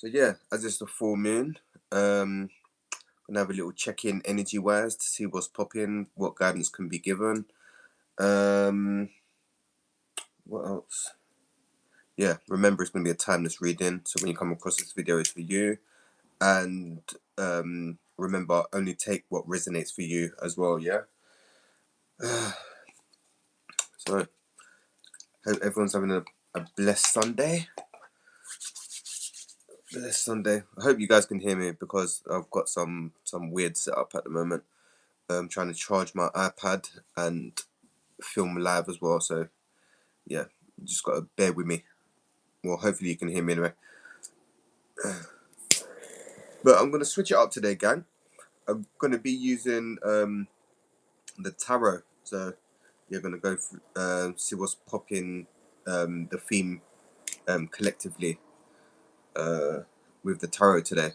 So yeah, as it's the full moon, gonna have a little check-in energy-wise to see what's popping, what guidance can be given. What else? Yeah, remember it's gonna be a timeless reading, so when you come across this video, it's for you. And remember, only take what resonates for you as well. Yeah. So hope everyone's having a blessed Sunday. Blessed Sunday. I hope you guys can hear me because I've got some weird setup at the moment. I'm trying to charge my iPad and film live as well, so yeah, you just gotta bear with me. Well, hopefully you can hear me anyway. But I'm gonna switch it up today, gang. I'm gonna be using the tarot. So you're gonna go through, see what's popping, the theme collectively with the tarot today.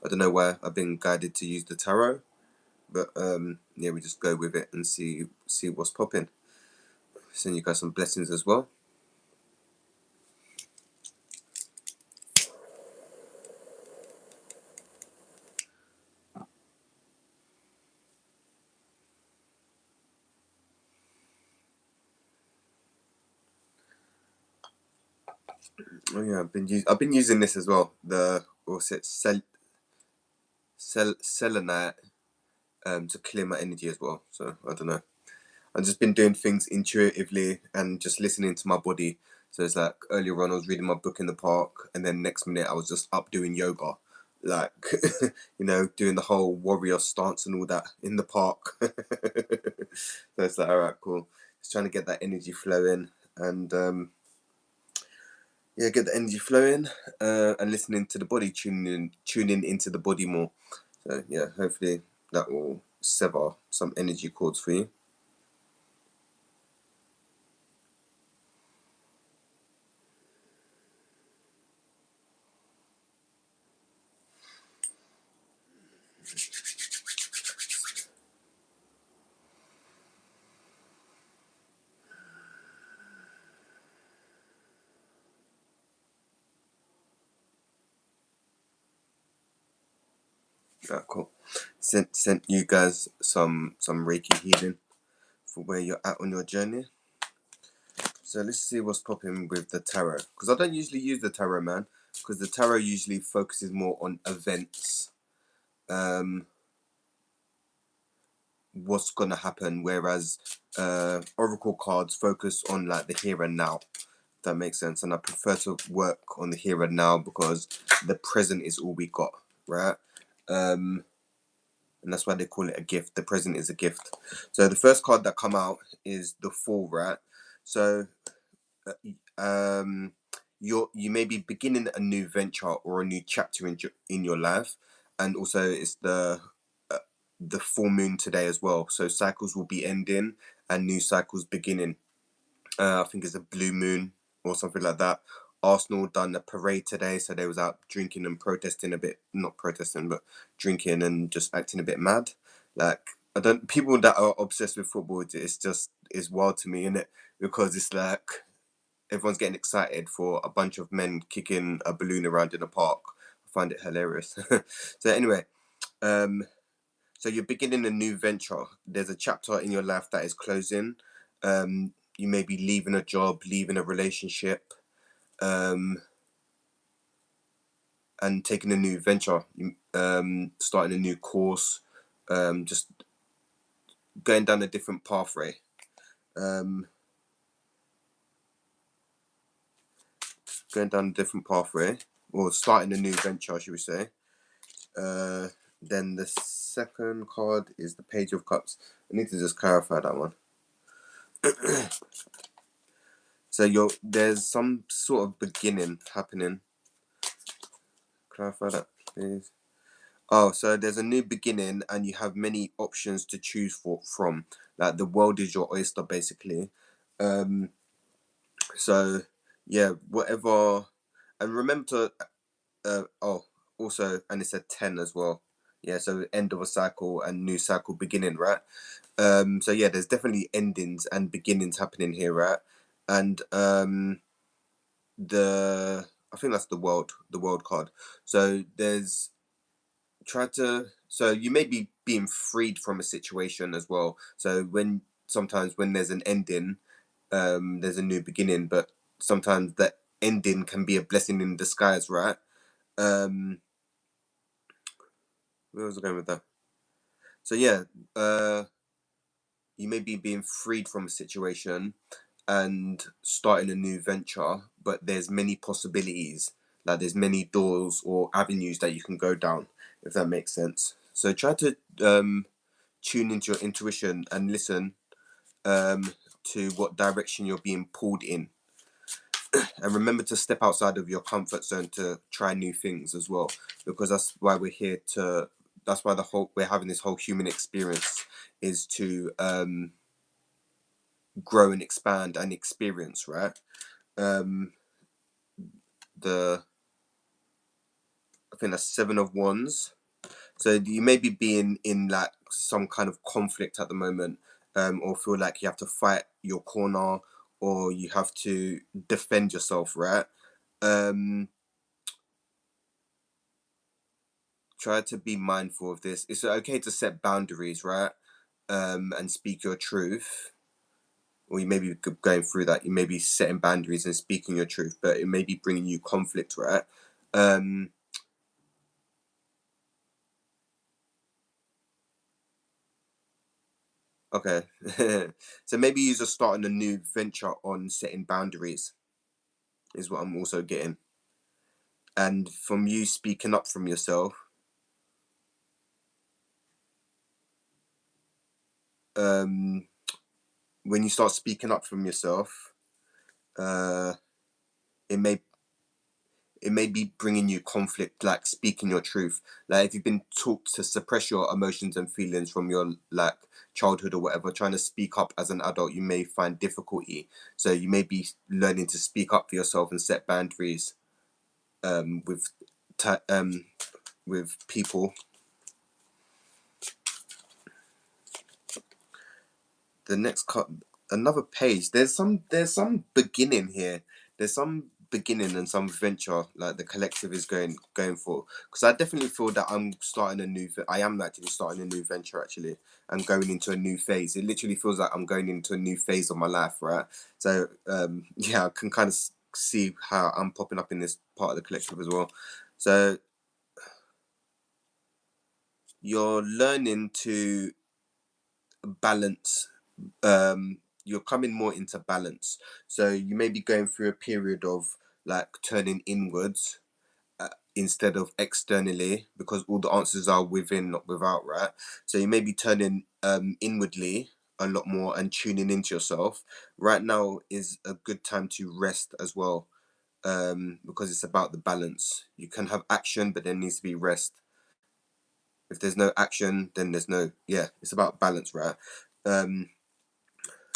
I don't know why I've been guided to use the tarot, but yeah, we just go with it and see what's popping. Send you guys some blessings as well. Oh yeah, I've been using this as well. The what's it, selenite, to clear my energy as well. So I don't know. I've just been doing things intuitively and just listening to my body. So it's like earlier on I was reading my book in the park, and then next minute I was just up doing yoga, like you know, doing the whole warrior stance and all that in the park. So it's like, all right, cool. Just trying to get that energy flowing and yeah, get the energy flowing and listening to the body, tuning into the body more. So yeah, hopefully that will sever some energy cords for you. Yeah, cool. Sent you guys some Reiki healing for where you're at on your journey. So let's see what's popping with the tarot, because I don't usually use the tarot, man, because the tarot usually focuses more on events, what's gonna happen, whereas oracle cards focus on like the here and now. If that makes sense. And I prefer to work on the here and now because the present is all we got, right? And that's why they call it a gift. The present is a gift. So the first card that come out is the Fool, right? So you may be beginning a new venture or a new chapter in your life, and also it's the full moon today as well. So cycles will be ending and new cycles beginning. I think it's a blue moon or something like that. Arsenal done a parade today, so they was out drinking and protesting a bit, not protesting, but drinking and just acting a bit mad. Like, I don't, people that are obsessed with football, it's wild to me, innit? Because it's like everyone's getting excited for a bunch of men kicking a balloon around in a park. I find it hilarious. So anyway, so you're beginning a new venture. There's a chapter in your life that is closing. You may be leaving a job, leaving a relationship, and taking a new venture, starting a new course, just going down a different pathway. Going down a different pathway, or starting a new venture, should we say. Then the second card is the Page of Cups. I need to just clarify that one. So there's some sort of beginning happening. Clarify that, please. Oh, so there's a new beginning, and you have many options to choose from. Like the world is your oyster, basically. So yeah, whatever. And remember to also, and it's a 10 as well. Yeah, so end of a cycle and new cycle beginning, right? So yeah, there's definitely endings and beginnings happening here, right? And the I think that's the world card. So there's try to so you may be being freed from a situation as well. So when sometimes when there's an ending, there's a new beginning, but sometimes that ending can be a blessing in disguise, right? Um, where was I going with that? So yeah, uh, you may be being freed from a situation and starting a new venture, but there's many possibilities. Like there's many doors or avenues that you can go down, if that makes sense. So try to tune into your intuition and listen to what direction you're being pulled in, and remember to step outside of your comfort zone to try new things as well, because that's why we're here to. That's why we're having this whole human experience is to grow and expand and experience, right? Um, the I think that's Seven of Wands. So you may be being in like some kind of conflict at the moment, or feel like you have to fight your corner, or you have to defend yourself, right? Um, Try to be mindful of this. It's okay to set boundaries, right? And speak your truth. Or you may be going through that. You may be setting boundaries and speaking your truth, but it may be bringing you conflict, right? Um, okay. So maybe you're just starting a new venture on setting boundaries, is what I'm also getting. And from you speaking up from yourself, um, when you start speaking up from yourself, uh, it may be bringing you conflict, like speaking your truth. Like if you've been taught to suppress your emotions and feelings from your like childhood or whatever, trying to speak up as an adult, you may find difficulty. So you may be learning to speak up for yourself and set boundaries with with people. The next cut, another page. There's some beginning here. There's some beginning and some venture like the collective is going for, because I definitely feel that I am actually starting a new venture actually, and going into a new phase. It literally feels like I'm going into a new phase of my life, right? So yeah, I can kind of see how I'm popping up in this part of the collective as well. So you're learning to balance, you're coming more into balance. So you may be going through a period of like turning inwards, instead of externally, because all the answers are within, not without, right? So you may be turning inwardly a lot more and tuning into yourself. Right now is a good time to rest as well, because it's about the balance. You can have action, but there needs to be rest. If there's no action, then there's no, yeah, it's about balance, right? um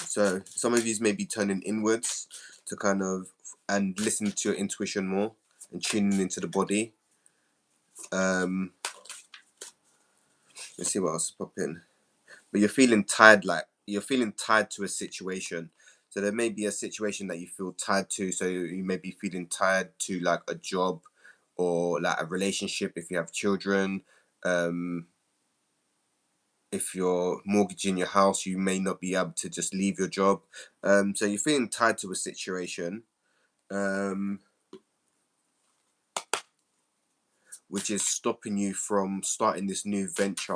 So some of you may be turning inwards to kind of and listen to your intuition more and tuning into the body. Um, let's see what else pop in. But you're feeling tired, like you're feeling tied to a situation. So there may be a situation that you feel tied to. So you may be feeling tied to like a job or like a relationship if you have children. Um, if you're mortgaging your house, you may not be able to just leave your job. So you're feeling tied to a situation. Um, which is stopping you from starting this new venture.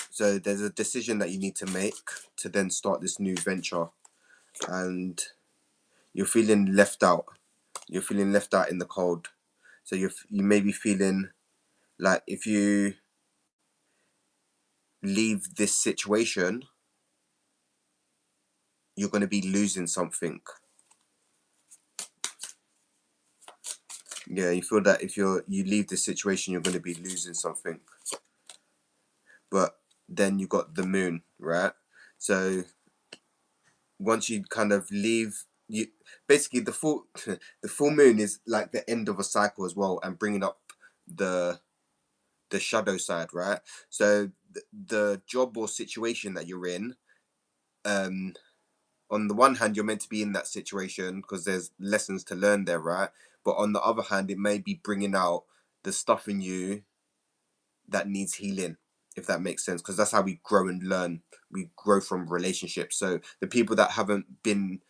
So there's a decision that you need to make to then start this new venture, and you're feeling left out. You're feeling left out in the cold. So you may be feeling like if you leave this situation, you're going to be losing something. Yeah, you feel that if you leave this situation, you're going to be losing something. But then you got the moon, right? So once you kind of leave, you basically the full the full moon is like the end of a cycle as well, and bringing up the the shadow side, right? So the job or situation that you're in, um on the one hand, you're meant to be in that situation because there's lessons to learn there, right? But on the other hand, it may be bringing out the stuff in you that needs healing, if that makes sense, because that's how we grow and learn. We grow from relationships. So the people that haven't been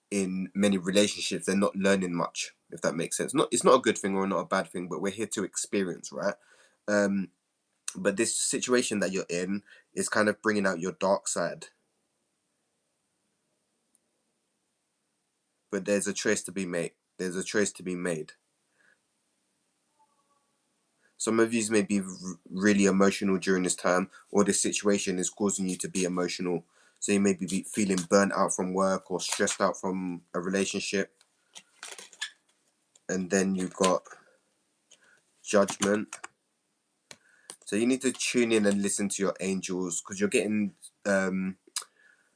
in many relationships, they're not learning much, if that makes sense. Not, it's not a good thing or not a bad thing, but we're here to experience, right? um but this situation that you're in is kind of bringing out your dark side, but there's a choice to be made. There's a choice to be made. Some of you may be really emotional during this time, or this situation is causing you to be emotional. So you may be feeling burnt out from work or stressed out from a relationship. And then you've got judgment. So you need to tune in and listen to your angels, because you're getting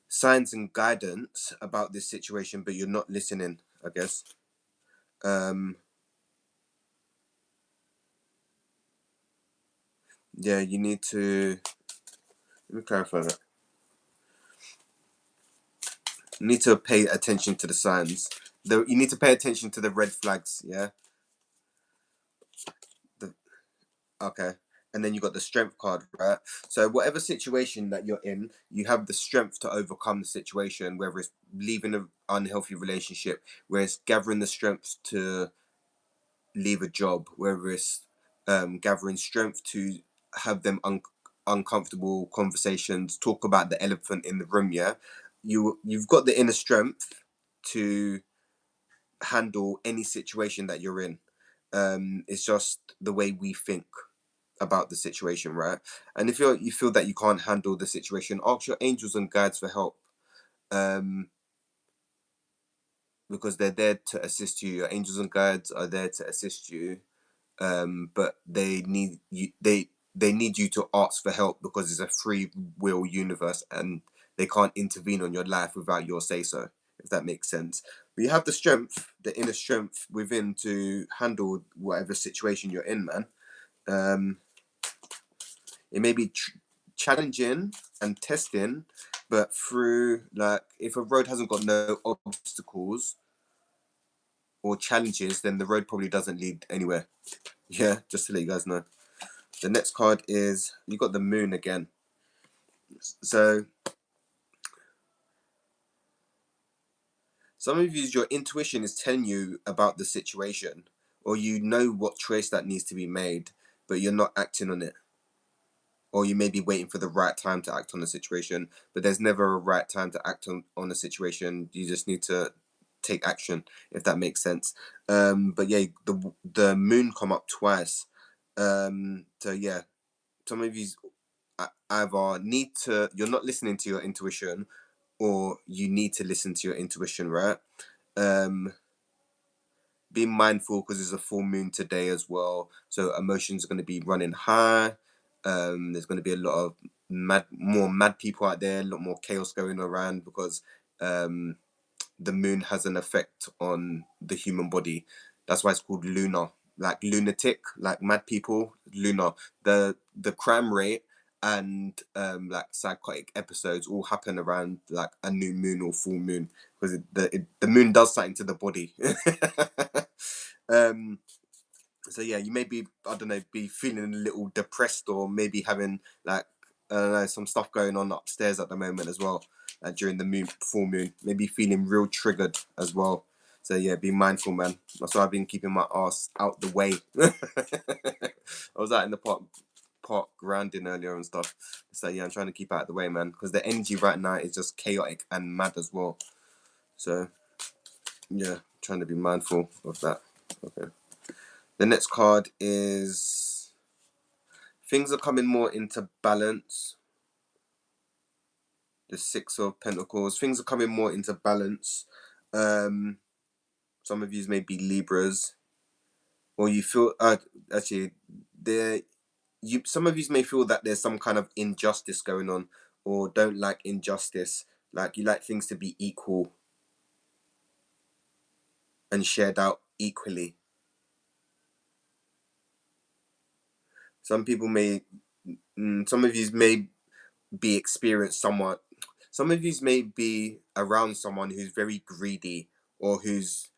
signs and guidance about this situation, but you're not listening, I guess. Yeah, you need to, let me clarify that. You need to pay attention to the signs. You need to pay attention to the red flags, yeah? The, okay. And then you got the strength card, right? So whatever situation that you're in, you have the strength to overcome the situation, whether it's leaving an unhealthy relationship, whether it's gathering the strength to leave a job, whether it's gathering strength to have them uncomfortable conversations, talk about the elephant in the room, yeah? You've got the inner strength to handle any situation that you're in. It's just the way we think about the situation, right? And if you feel that you can't handle the situation, ask your angels and guides for help, um, because they're there to assist you. Your angels and guides are there to assist you, but they need you. They need you to ask for help because it's a free will universe, and they can't intervene on your life without your say so. If that makes sense. But you have the strength, the inner strength within to handle whatever situation you're in, man. Um, it may be challenging and testing, but through, like, if a road hasn't got no obstacles or challenges, then the road probably doesn't lead anywhere. Yeah, just to let you guys know. The next card is, you got the moon again. So some of you, your intuition is telling you about the situation, or you know what choice that needs to be made, but you're not acting on it. Or you may be waiting for the right time to act on the situation, but there's never a right time to act on a situation. You just need to take action, if that makes sense. But yeah, the moon come up twice. So yeah, some of you either need to, you're not listening to your intuition, or you need to listen to your intuition, right? um be mindful because it's a full moon today as well, so emotions are going to be running high. There's going to be a lot of more mad people out there, a lot more chaos going around, because um the moon has an effect on the human body. That's why it's called lunar, like lunatic, like mad people. Lunar. The crime rate and like psychotic episodes all happen around like a new moon or full moon, because the moon does something to the body. um so yeah, you may be, I don't know, be feeling a little depressed, or maybe having like, I don't know, some stuff going on upstairs at the moment as well, during the moon, full moon, maybe feeling real triggered as well. So yeah, be mindful, man. That's why I've been keeping my ass out the way. I was out in the park grounding earlier and stuff. So yeah, I'm trying to keep out of the way, man, because the energy right now is just chaotic and mad as well. So yeah, trying to be mindful of that. Okay. The next card is, things are coming more into balance. The Six of Pentacles. Things are coming more into balance. Um, some of you may be Libras, or you feel actually there. Some of you may feel that there's some kind of injustice going on, or don't like injustice. Like, you like things to be equal and shared out equally. Some people may, some of you may be experienced somewhat. Some of you may be around someone who's very greedy, or who's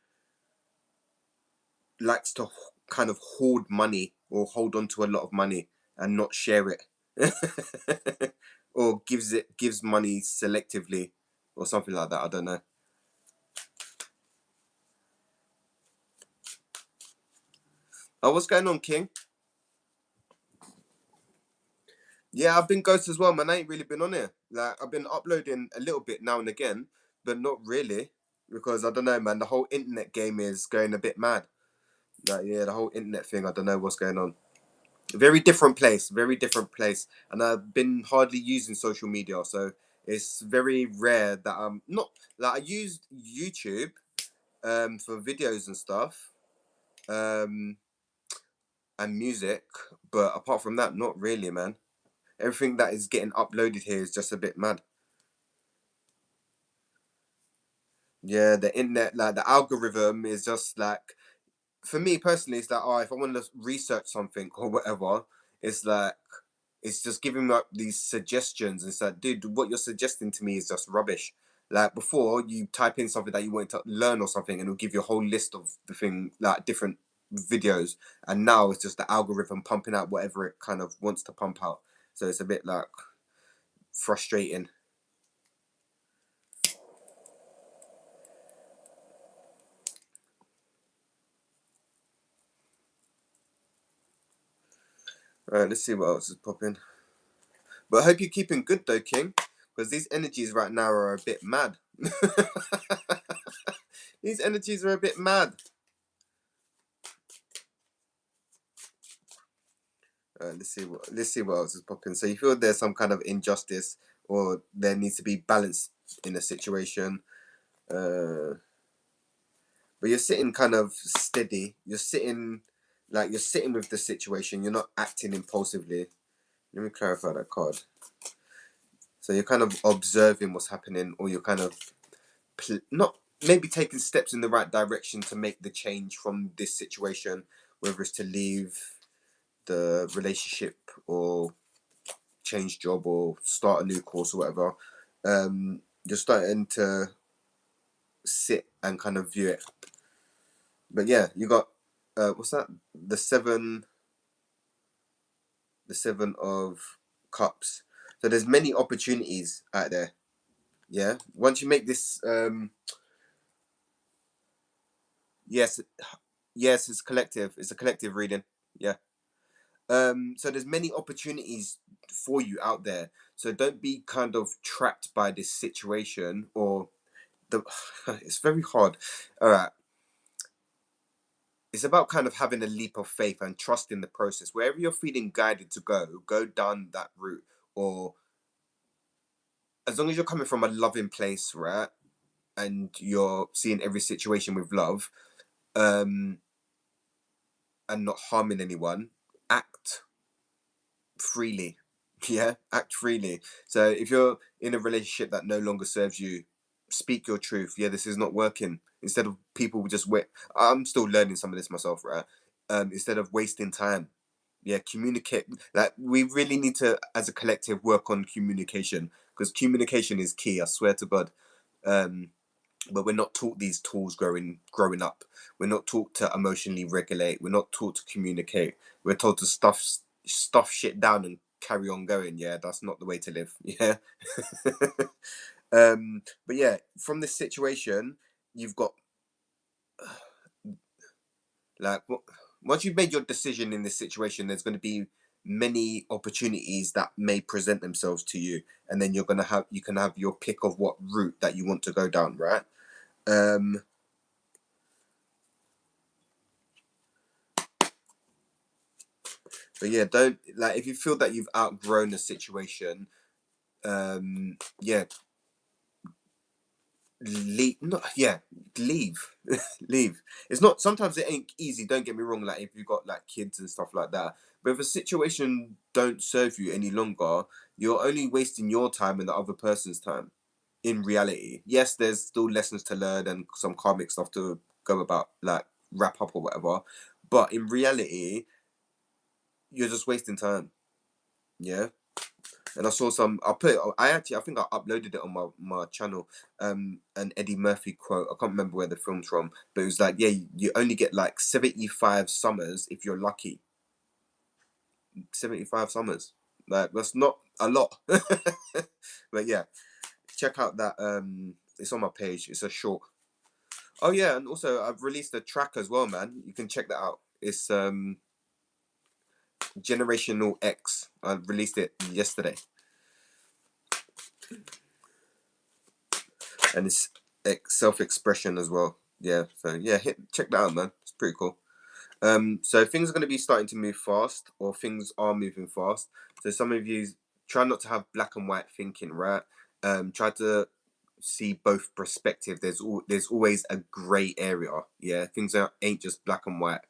likes to kind of hoard money or hold on to a lot of money and not share it. Or gives money selectively or something like that. I don't know. Oh, what's going on, King? Yeah, I've been ghost as well, man. I ain't really been on here. Like, I've been uploading a little bit now and again, but not really, because I don't know, man. The whole internet game is going a bit mad. Like, yeah, the whole internet thing. I don't know what's going on. Very different place, very different place. And I've been hardly using social media, so it's very rare that I'm not, like, I used YouTube for videos and stuff, um and music, but apart from that, not really, man. Everything that is getting uploaded here is just a bit mad. Yeah, the internet, like the algorithm is just like, for me personally, it's like, oh, if I want to research something or whatever, it's like, it's just giving me up these suggestions. It's like, dude, what you're suggesting to me is just rubbish. Like, before, you type in something that you want to learn or something, and it'll give you a whole list of the thing, like different videos. And now it's just the algorithm pumping out whatever it kind of wants to pump out. So it's a bit like frustrating. All right, let's see what else is popping. But I hope you're keeping good though, King, because these energies right now are a bit mad. These energies are a bit mad. Let's see what else is popping. So you feel there's some kind of injustice, or there needs to be balance in a situation. Uh, but you're sitting kind of steady. You're sitting with the situation. You're not acting impulsively. Let me clarify that card. So you're kind of observing what's happening, or you're kind of not maybe taking steps in the right direction to make the change from this situation, whether it's to leave the relationship or change job or start a new course or whatever. You're starting to sit and kind of view it. But yeah, you got what's that? The seven of cups. So there's many opportunities out there. Yeah. Once you make this, yes, yes, it's collective. It's a collective reading. Yeah. So there's many opportunities for you out there. So don't be kind of trapped by this situation, or the. It's very hard. All right. It's about kind of having a leap of faith and trusting the process. Wherever you're feeling guided to go down that route. Or as long as you're coming from a loving place, right, and you're seeing every situation with love, um, and not harming anyone, act freely. Yeah, act freely. So if you're in a relationship that no longer serves you, speak your truth. Yeah, this is not working. Instead of people just wait. I'm still learning some of this myself, right? Instead of wasting time, yeah, communicate. Like, we really need to, as a collective, work on communication, because communication is key. I swear to God. Um, but we're not taught these tools growing up. We're not taught to emotionally regulate. We're not taught to communicate. We're told to stuff shit down and carry on going. Yeah, that's not the way to live. Yeah. But yeah, from this situation, you've got, like, once you've made your decision in this situation, there's going to be many opportunities that may present themselves to you, and then you can have your pick of what route that you want to go down, right? um but yeah, don't, like, if you feel that you've outgrown a situation, yeah, leave. Not, yeah, leave. Leave. It's not, sometimes it ain't easy, don't get me wrong, like if you've got like kids and stuff like that. But if a situation don't serve you any longer, you're only wasting your time and the other person's time. In reality, yes, there's still lessons to learn and some karmic stuff to go about, like wrap up or whatever, but in reality, you're just wasting time. Yeah. And I saw some. I put it. I think I uploaded it on my channel. An Eddie Murphy quote. I can't remember where the film's from, but it was like, yeah, you only get like 75 summers if you're lucky. 75 summers. Like that's not a lot. But yeah, check out that. It's on my page. It's a short. Oh yeah, and also I've released a track as well, man. You can check that out. It's Generational X. I released it yesterday, and it's self-expression as well. Yeah, so yeah, check that out, man. It's pretty cool. So things are going to be starting to move fast, or things are moving fast. So some of you try not to have black and white thinking, right? Try to see both perspective. There's always a grey area. Yeah, ain't just black and white.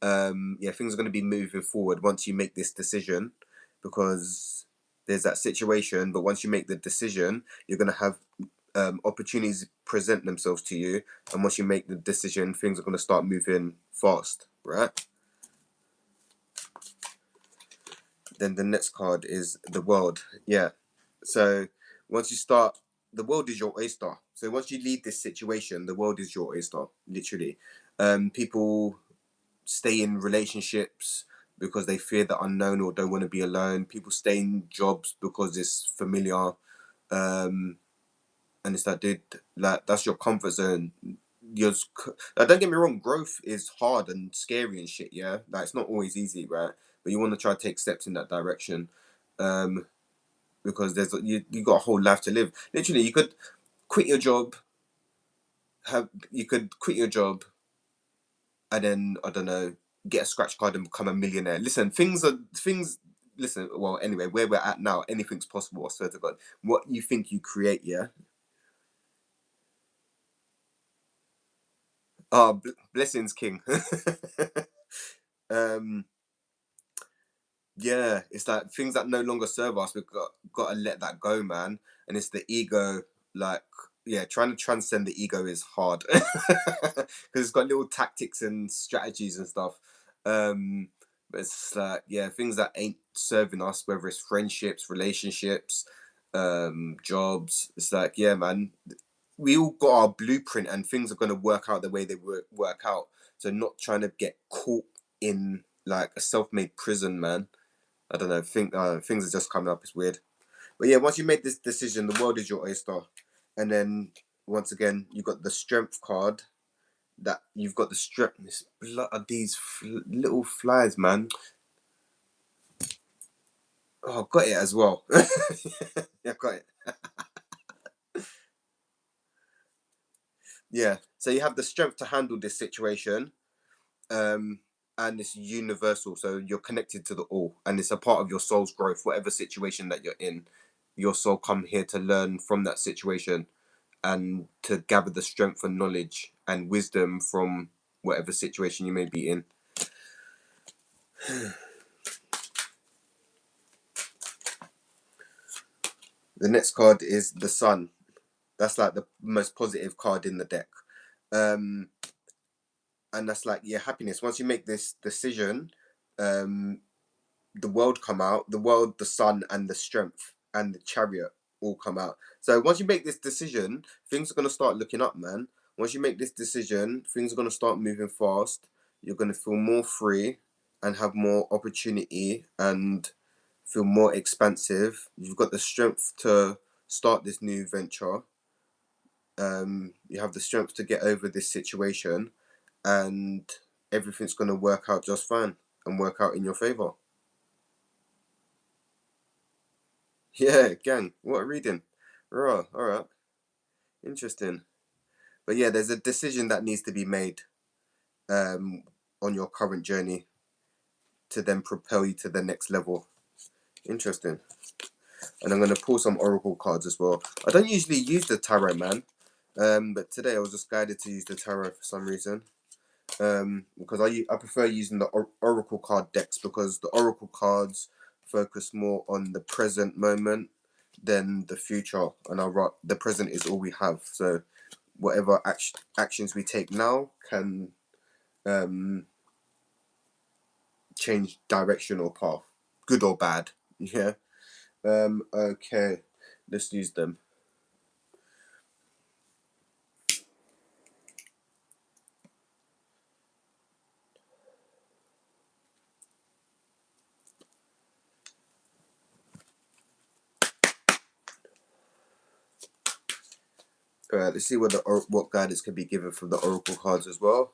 Yeah, things are going to be moving forward once you make this decision, because there's that situation. But once you make the decision, you're going to have opportunities present themselves to you, and once you make the decision, things are going to start moving fast, right? Then the next card is the world. Yeah, so once you start, the world is your oyster. So once you leave this situation, the world is your oyster, literally. People stay in relationships because they fear the unknown or don't want to be alone. People stay in jobs because it's familiar. um and it's like, dude, like that's your comfort zone. You're like, don't get me wrong, growth is hard and scary and shit, yeah, like it's not always easy, right? But you want to try to take steps in that direction, um because you got a whole life to live. Literally, you could quit your job, you could quit your job, and then, I don't know, get a scratch card and become a millionaire. Listen, things. Listen, well, anyway, where we're at now, anything's possible. I swear to God, what you think you create, yeah. Oh, blessings, King. um, yeah, it's like things that no longer serve us. Got to let that go, man. And it's the ego, like, yeah, trying to transcend the ego is hard because it's got little tactics and strategies and stuff. But it's like, yeah, things that ain't serving us, whether it's friendships, relationships, jobs. It's like, yeah, man, we all got our blueprint, and things are gonna work out the way they work out. So not trying to get caught in like a self-made prison, man. I don't know. Things are just coming up. It's weird, but yeah. Once you make this decision, the world is your oyster, and then once again, you got the strength card. That you've got the strength. This blood of these little flies, man. Oh, got it as well. Yeah, got it. Yeah. So you have the strength to handle this situation, um, and it's universal. So you're connected to the all, and it's a part of your soul's growth. Whatever situation that you're in, your soul come here to learn from that situation, and to gather the strength and knowledge and wisdom from whatever situation you may be in. The next card is the Sun. That's like the most positive card in the deck. Um, and that's like, yeah, happiness. Once you make this decision, um, the world come out, the world, the sun, and the strength and the chariot all come out. So once you make this decision, things are gonna start looking up, man. Once you make this decision, things are gonna start moving fast. You're gonna feel more free and have more opportunity and feel more expansive. You've got the strength to start this new venture. You have the strength to get over this situation, and everything's gonna work out just fine and work out in your favor. Yeah, gang. What a reading. Raw. All right. Interesting. But yeah, there's a decision that needs to be made um, on your current journey to then propel you to the next level. Interesting. And I'm going to pull some oracle cards as well. I don't usually use the tarot, man. But today I was just guided to use the tarot for some reason. Because I prefer using the oracle card decks, because the oracle cards focus more on the present moment than the future, and the present is all we have. So whatever actions we take now can um, change direction or path, good or bad. Yeah. Okay, let's use them. All right, let's see what guidance can be given from the oracle cards as well.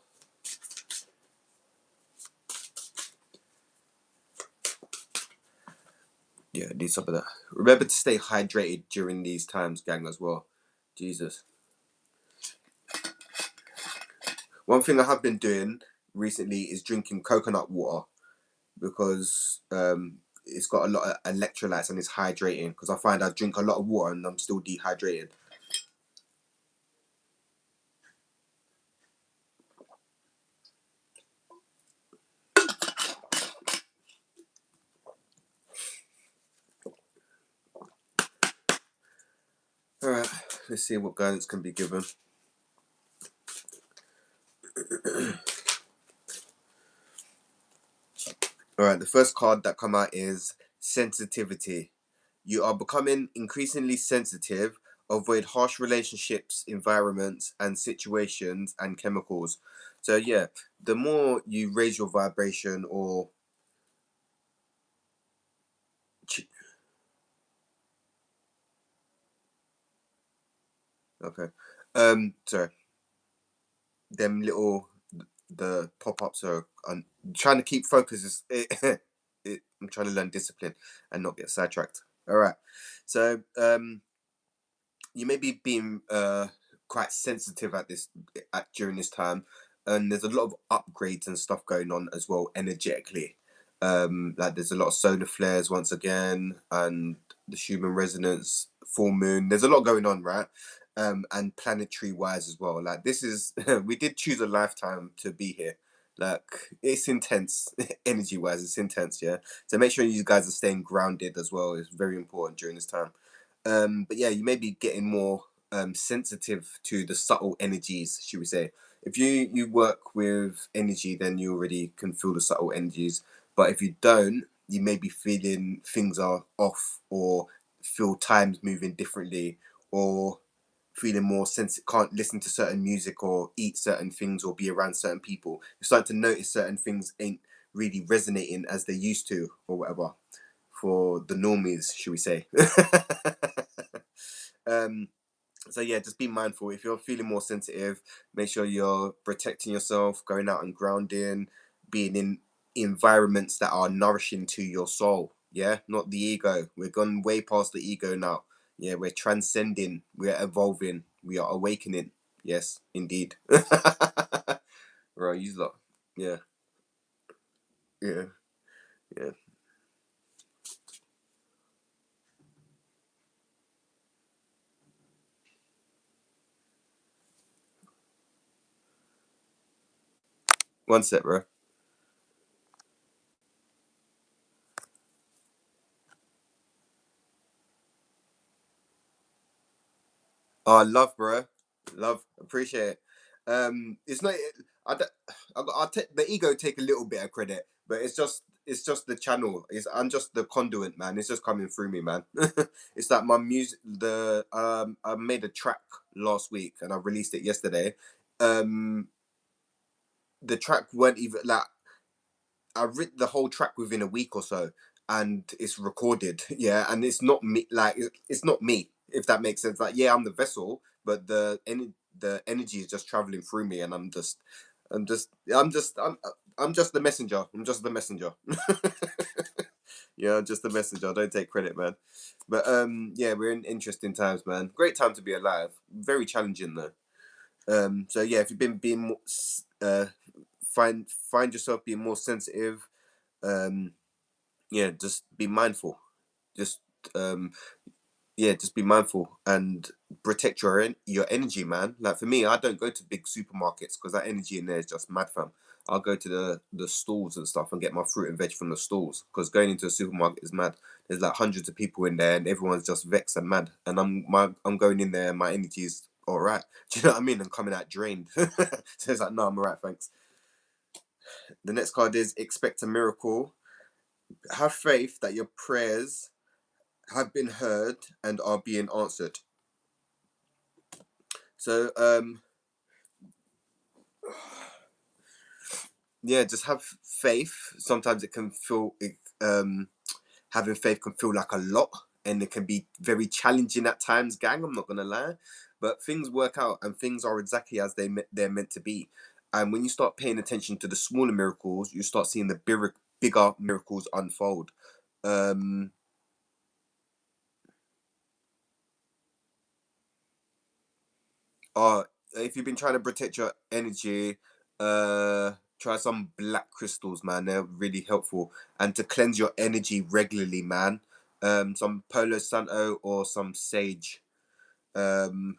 Yeah, need some of that. Remember to stay hydrated during these times, gang, as well. Jesus. One thing I have been doing recently is drinking coconut water because it's got a lot of electrolytes and it's hydrating. Because I find I drink a lot of water and I'm still dehydrated. All right, let's see what guidance can be given. All right, the first card that come out is sensitivity. You are becoming increasingly sensitive. Avoid harsh relationships, environments, and situations and chemicals. So yeah, the more you raise your vibration or okay, sorry, them little the pop ups are. I'm trying to keep focus. I'm trying to learn discipline and not get sidetracked. All right, so you may be being quite sensitive during this time, and there's a lot of upgrades and stuff going on as well energetically. Like there's a lot of solar flares once again, and the Schumann resonance, full moon. There's a lot going on, right? And planetary wise as well. Like this is we did choose a lifetime to be here. Like it's intense energy wise. It's intense, yeah. So make sure you guys are staying grounded as well. It's very important during this time. But yeah, you may be getting more sensitive to the subtle energies, should we say. If you work with energy, then you already can feel the subtle energies. But if you don't, you may be feeling things are off, or feel times moving differently, or feeling more sensitive, can't listen to certain music or eat certain things or be around certain people. You're starting to notice certain things ain't really resonating as they used to, or whatever, for the normies, should we say. um, so yeah, just be mindful. If you're feeling more sensitive, make sure you're protecting yourself, going out and grounding, being in environments that are nourishing to your soul. Yeah, not the ego. We're gone way past the ego now. Yeah, we're transcending, we're evolving, we are awakening. Yes, indeed. Right, you lot. Yeah, yeah, yeah. One sec, bro. Oh, love, bro. Love, appreciate it. It's not. I, don't- I take the ego take a little bit of credit, but it's just the channel. I'm just the conduit, man. It's just coming through me, man. It's like my music. I made a track last week and I released it yesterday. Um, the track weren't even like I've written the whole track within a week or so, and it's recorded. Yeah, and it's not me. Like it's not me, if that makes sense. Like, yeah, I'm the vessel, but the energy is just traveling through me, and I'm just the messenger. I'm just the messenger. Yeah, I'm just the messenger. I don't take credit, man. But yeah, we're in interesting times, man. Great time to be alive. Very challenging though. So yeah, if you've been being more, find yourself being more sensitive, um yeah, just be mindful. Just um yeah, just be mindful and protect your energy, man. Like for me, I don't go to big supermarkets because that energy in there is just mad, fam. I'll go to the stalls and stuff and get my fruit and veg from the stalls, because going into a supermarket is mad. There's like hundreds of people in there and everyone's just vexed and mad, and I'm going in there and my energy is all right. Do you know what I mean? I'm coming out drained. So it's like, no, I'm all right, thanks. The next card is expect a miracle. Have faith that your prayers have been heard and are being answered. So yeah, just have faith. Sometimes it can feel having faith can feel like a lot, and it can be very challenging at times, gang. I'm not gonna lie, but things work out and things are exactly as they're meant to be. And when you start paying attention to the smaller miracles, you start seeing the bigger miracles unfold. um uh if you've been trying to protect your energy, try some black crystals, man. They're really helpful. And to cleanse your energy regularly, man, some Palo Santo or some sage. um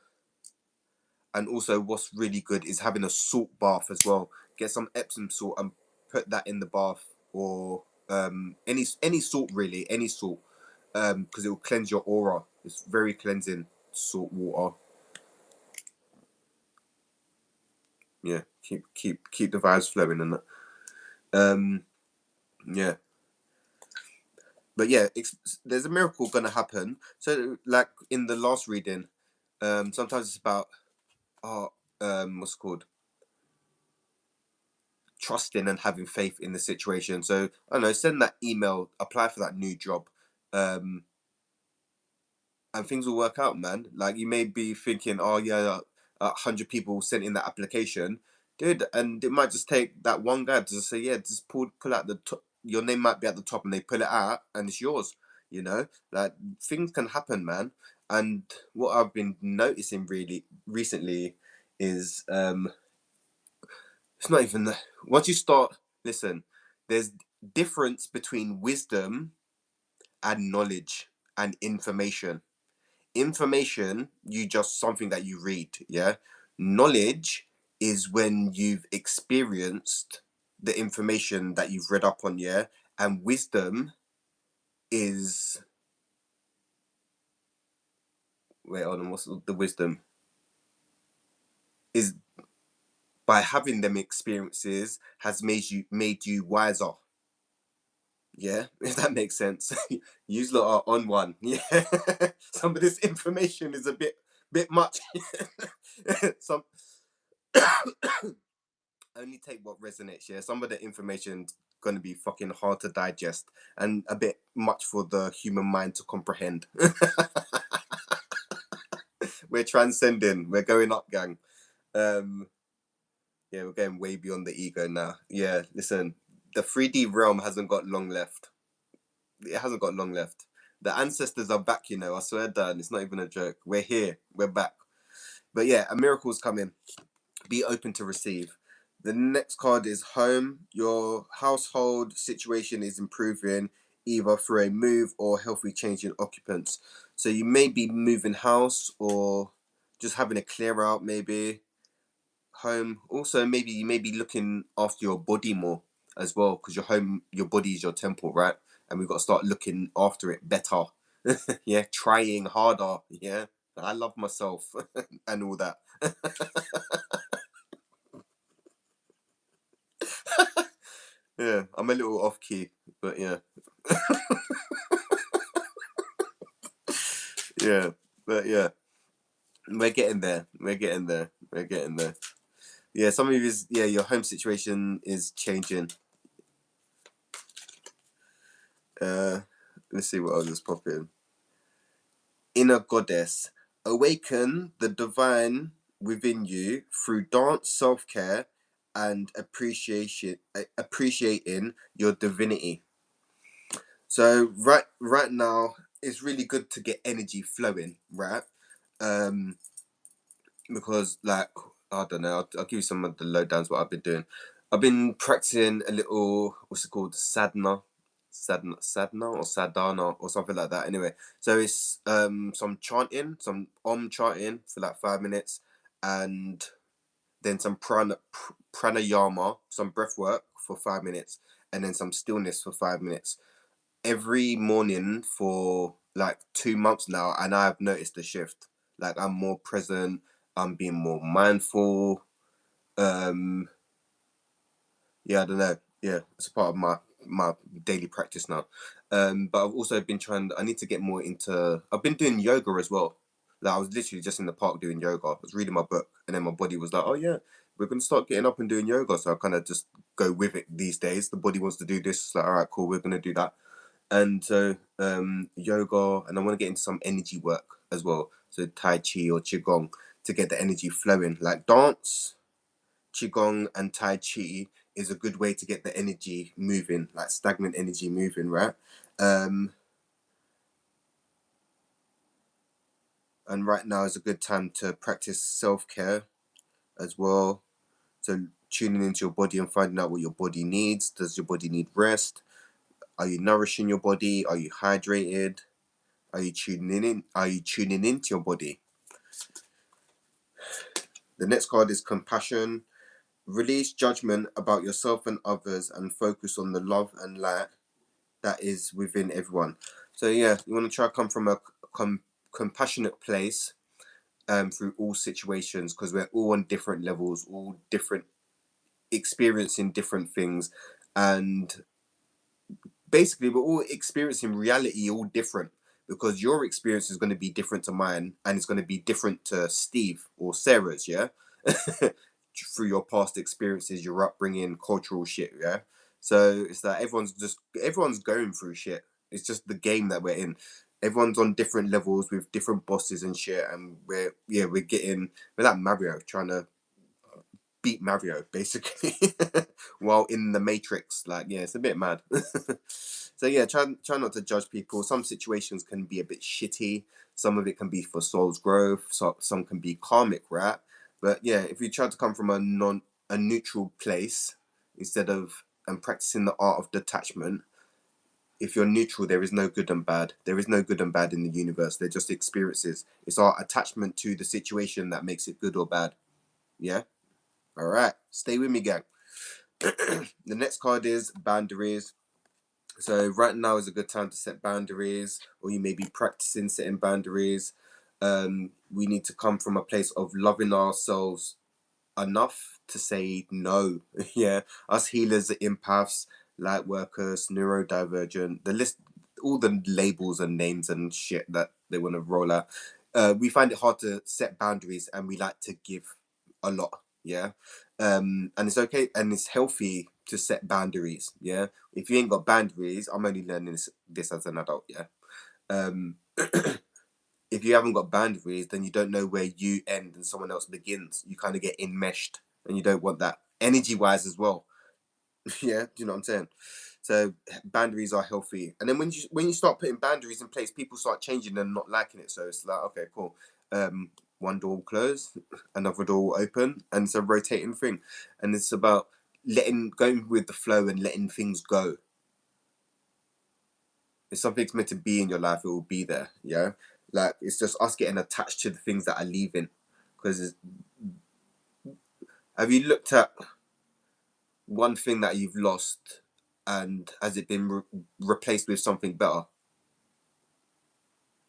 and also what's really good is having a salt bath as well. Get some Epsom salt and put that in the bath, or any salt, really, any salt, because it will cleanse your aura. It's very cleansing, salt water. Yeah, keep the vibes flowing and that. Yeah, but yeah, there's a miracle gonna happen. So like in the last reading, sometimes it's about uh what's it called, trusting and having faith in the situation. So I don't know, send that email, apply for that new job, um, and things will work out, man. Like you may be thinking, oh yeah, 100 people sent in that application, dude, and it might just take that one guy to just say, yeah, just pull out the top. Your name might be at the top, and they pull it out, and it's yours. You know, like things can happen, man. And what I've been noticing really recently is it's not even once you start, listen, there's difference between wisdom and knowledge and information. Information, you just something that you read, yeah. Knowledge is when you've experienced the information that you've read up on, yeah. And wisdom is, wait, hold on, what's the wisdom is, by having them experiences has made you wiser. Yeah, if that makes sense. You lot are on one. Yeah. Some of this information is a bit much. Some only take what resonates, yeah. Some of the information's gonna be fucking hard to digest and a bit much for the human mind to comprehend. We're transcending, we're going up, gang. Um yeah, we're going way beyond the ego now. Yeah, listen, the 3D realm hasn't got long left. It hasn't got long left. The ancestors are back, you know. I swear, Dan, it's not even a joke. We're here. We're back. But yeah, a miracle's coming. Be open to receive. The next card is home. Your household situation is improving either through a move or healthy change in occupants. So you may be moving house or just having a clear out, maybe home. Also, maybe you may be looking after your body more as well, because your home, your body is your temple, right? And we've got to start looking after it better. Yeah, trying harder. Yeah, I love myself and all that. Yeah, I'm a little off key, but yeah, yeah, but yeah, we're getting there. We're getting there. We're getting there. Yeah, some of you is, yeah, your home situation is changing. Uh, let's see what I'll just pop in. Inner goddess, awaken the divine within you through dance, self-care, and appreciating your divinity. So right now it's really good to get energy flowing, right? um because like, I don't know, I'll give you some of the lowdowns what I've been doing. I've been practicing a little, what's it called, sadhana or sadhana or something like that. Anyway, so it's some chanting, some chanting for like 5 minutes, and then some pranayama, some breath work for 5 minutes, and then some stillness for 5 minutes every morning for like 2 months now, and I have noticed a shift. Like I'm more present, I'm being more mindful. Um, yeah, I don't know. Yeah, it's a part of my daily practice now. But I've also been trying. I need to get more into. I've been doing yoga as well. Like I was literally just in the park doing yoga. I was reading my book, and then my body was like, "Oh yeah, we're gonna start getting up and doing yoga." So I kind of just go with it these days. The body wants to do this. It's like, all right, cool, we're gonna do that. And so yoga, and I want to get into some energy work as well. So Tai Chi or Qigong to get the energy flowing. Like dance, Qigong, and Tai Chi is a good way to get the energy moving, like stagnant energy moving, right? Um, and right now is a good time to practice self care as well. So tuning into your body and finding out what your body needs. Does your body need rest? Are you nourishing your body? Are you hydrated? Are you tuning in? Are you tuning into your body? The next card is compassion. Release judgment about yourself and others and focus on the love and light that is within everyone. So yeah, you want to try to come from a compassionate place through all situations, because we're all on different levels, all different, experiencing different things, and basically we're all experiencing reality all different, because your experience is going to be different to mine, and it's going to be different to Steve or Sarah's, yeah. Through your past experiences, your upbringing, cultural shit, yeah. So it's like everyone's going through shit. It's just the game that we're in. Everyone's on different levels with different bosses and shit, and we're like Mario trying to beat Mario basically while in the Matrix. Like, yeah, it's a bit mad. So yeah, try not to judge people. Some situations can be a bit shitty. Some of it can be for soul's growth. Some can be karmic, right? But yeah, if you try to come from a neutral place instead of and practicing the art of detachment, if you're neutral, there is no good and bad. There is no good and bad in the universe. They're just experiences. It's our attachment to the situation that makes it good or bad. Yeah. All right. Stay with me, gang. The next card is boundaries. So right now is a good time to set boundaries, or you may be practicing setting boundaries. We need to come from a place of loving ourselves enough to say no. Yeah, us healers, empaths, light workers, neurodivergent, the list, all the labels and names and shit that they want to roll out. We find it hard to set boundaries, and we like to give a lot. Yeah, and it's okay and it's healthy to set boundaries. Yeah, if you ain't got boundaries, I'm only learning this as an adult. Yeah, um, if you haven't got boundaries, then you don't know where you end and someone else begins. You kind of get enmeshed, and you don't want that energy wise as well. Yeah, do you know what I'm saying? So boundaries are healthy, and then when you start putting boundaries in place, people start changing and not liking it. So it's like, okay, cool. One door will close, another door will open, and it's a rotating thing, and it's about letting going with the flow and letting things go. If something's meant to be in your life, it will be there. Yeah, like it's just us getting attached to the things that are leaving. Because have you looked at one thing that you've lost, and has it been replaced with something better,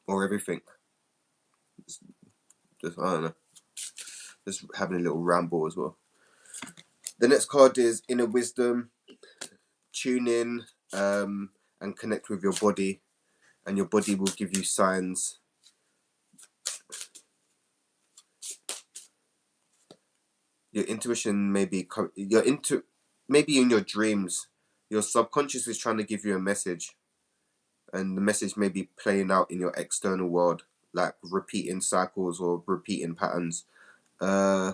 or everything? Just I don't know. Just having a little ramble as well. The next card is inner wisdom. Tune in and connect with your body, and your body will give you signs. Your intuition may be maybe in your dreams. Your subconscious is trying to give you a message, and the message may be playing out in your external world, like repeating cycles or repeating patterns. Uh,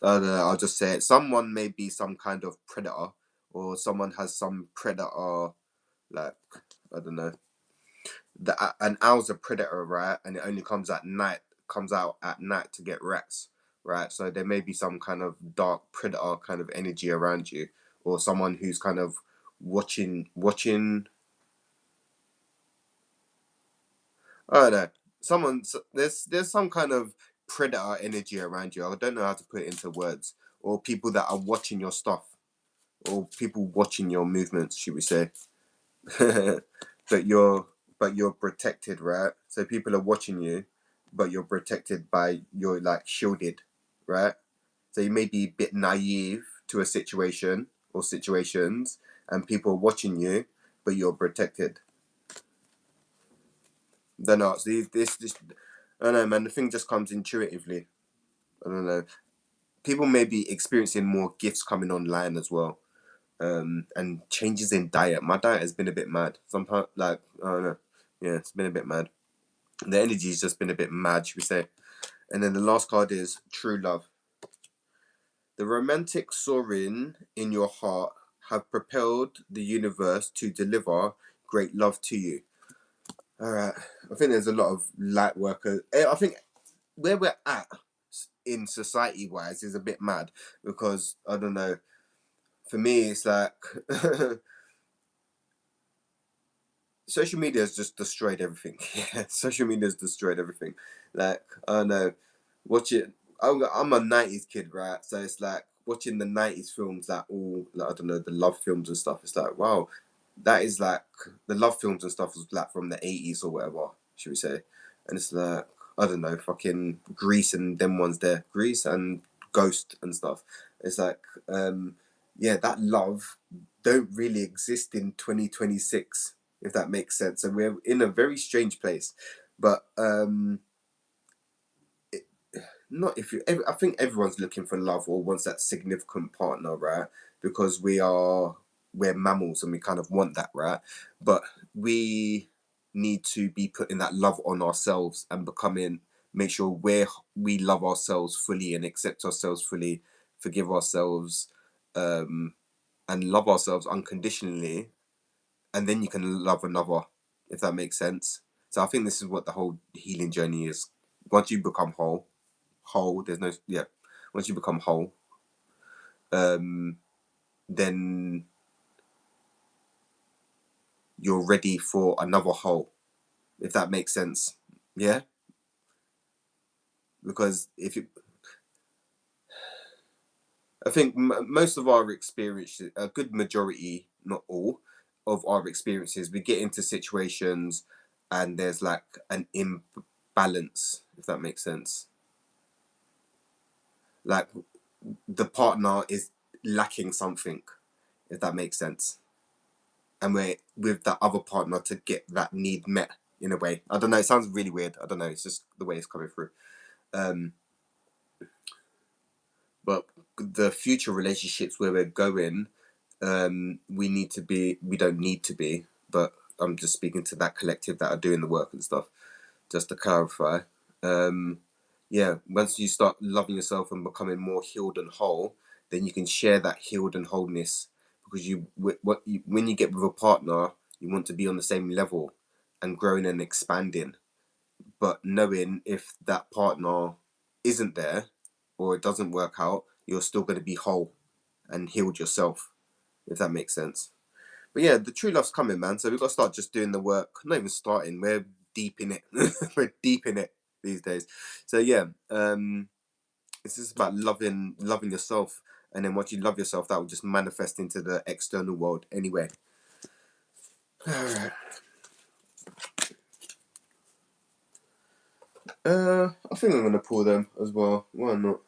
I don't know, I'll just say it. Someone may be some kind of predator, or someone has some predator, like I don't know. An owl's a predator, right? And it only comes out at night to get rats, right? So there may be some kind of dark predator kind of energy around you, or someone who's kind of watching. I don't know. There's some kind of predator energy around you. I don't know how to put it into words. Or people that are watching your stuff, or people watching your movements, should we say? but you're protected, right? So people are watching you, but you're protected by you're like shielded. right? So you may be a bit naive to a situation or situations, and people are watching you, but you're protected. Then not. This. I don't know, man. The thing just comes intuitively. I don't know. People may be experiencing more gifts coming online as well. And changes in diet. My diet has been a bit mad. Sometimes, like, I don't know. Yeah, it's been a bit mad. The energy's just been a bit mad, should we say? And then the last card is true love. The romantic soaring in your heart have propelled the universe to deliver great love to you. All right. I think there's a lot of light workers. I think where we're at in society wise is a bit mad because I don't know. For me, it's like social media has just destroyed everything. Yeah, social media has destroyed everything. Like I don't know, watch it. I'm a '90s kid, right? So it's like watching the '90s films, like all like, I don't know, the love films and stuff. It's like wow, that is like the love films and stuff was like from the '80s or whatever, should we say? And it's like I don't know, fucking Grease and them ones there, Grease and Ghost and stuff. It's like yeah, that love don't really exist in 2026, if that makes sense. And we're in a very strange place. But it, not if you. I think everyone's looking for love or wants that significant partner, right? Because we're mammals and we kind of want that, right? But we need to be putting that love on ourselves and make sure we love ourselves fully and accept ourselves fully, forgive ourselves, um, and love ourselves unconditionally, and then you can love another, if that makes sense. So I think this is what the whole healing journey is. Once you become whole, there's no yeah. Once you become whole, um, then you're ready for another whole, if that makes sense. Yeah, because if you, I think most of our experiences, a good majority, not all, of our experiences, we get into situations, and there's like an imbalance, if that makes sense. Like the partner is lacking something, if that makes sense. And we're with that other partner to get that need met in a way. I don't know, it sounds really weird. I don't know, it's just the way it's coming through. Um, but the future relationships where we're going, we don't need to be, but I'm just speaking to that collective that are doing the work and stuff, just to clarify. Um, yeah, once you start loving yourself and becoming more healed and whole, then you can share that healed and wholeness, because when you get with a partner, you want to be on the same level and growing and expanding. But knowing if that partner isn't there or it doesn't work out, you're still going to be whole and healed yourself, if that makes sense. But yeah, the true love's coming, man. So we've got to start just doing the work. Not even starting. We're deep in it. We're deep in it these days. So yeah, it's just about loving yourself, and then once you love yourself, that will just manifest into the external world anyway. All right. I think I'm gonna pull them as well. Why not?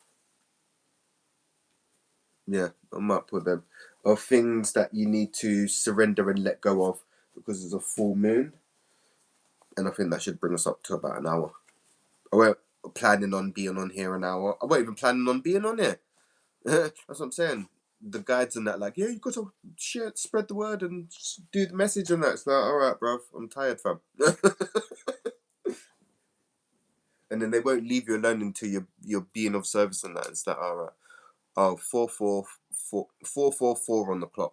Yeah, I might put them. Of things that you need to surrender and let go of because it's a full moon, and I think that should bring us up to about an hour. I weren't planning on being on here an hour. I wasn't even planning on being on here. That's what I'm saying. The guides and that, like, yeah, you got to share, spread the word and do the message and that. It's like, all right, bruv, I'm tired, fam. And then they won't leave you alone until you're being of service and that. It's like, all right, oh, 444 on the clock.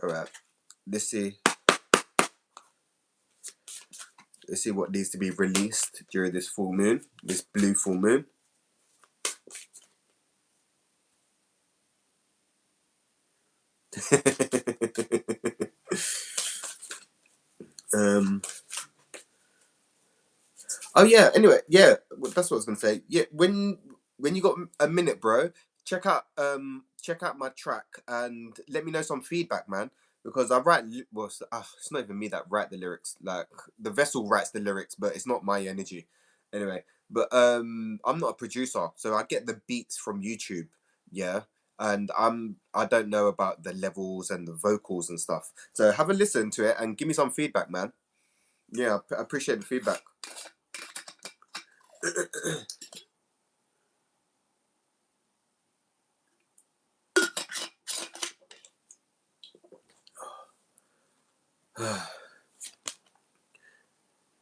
All right, let's see. Let's see what needs to be released during this full moon, this blue full moon. um. Oh yeah. Anyway, yeah, that's what I was gonna say. Yeah, when you got a minute, bro, check out my track and let me know some feedback, man. Because I write well, it's not even me that write the lyrics. Like the vessel writes the lyrics, but it's not my energy. Anyway, but I'm not a producer, so I get the beats from YouTube. Yeah, and I don't know about the levels and the vocals and stuff. So have a listen to it and give me some feedback, man. Yeah, I appreciate the feedback.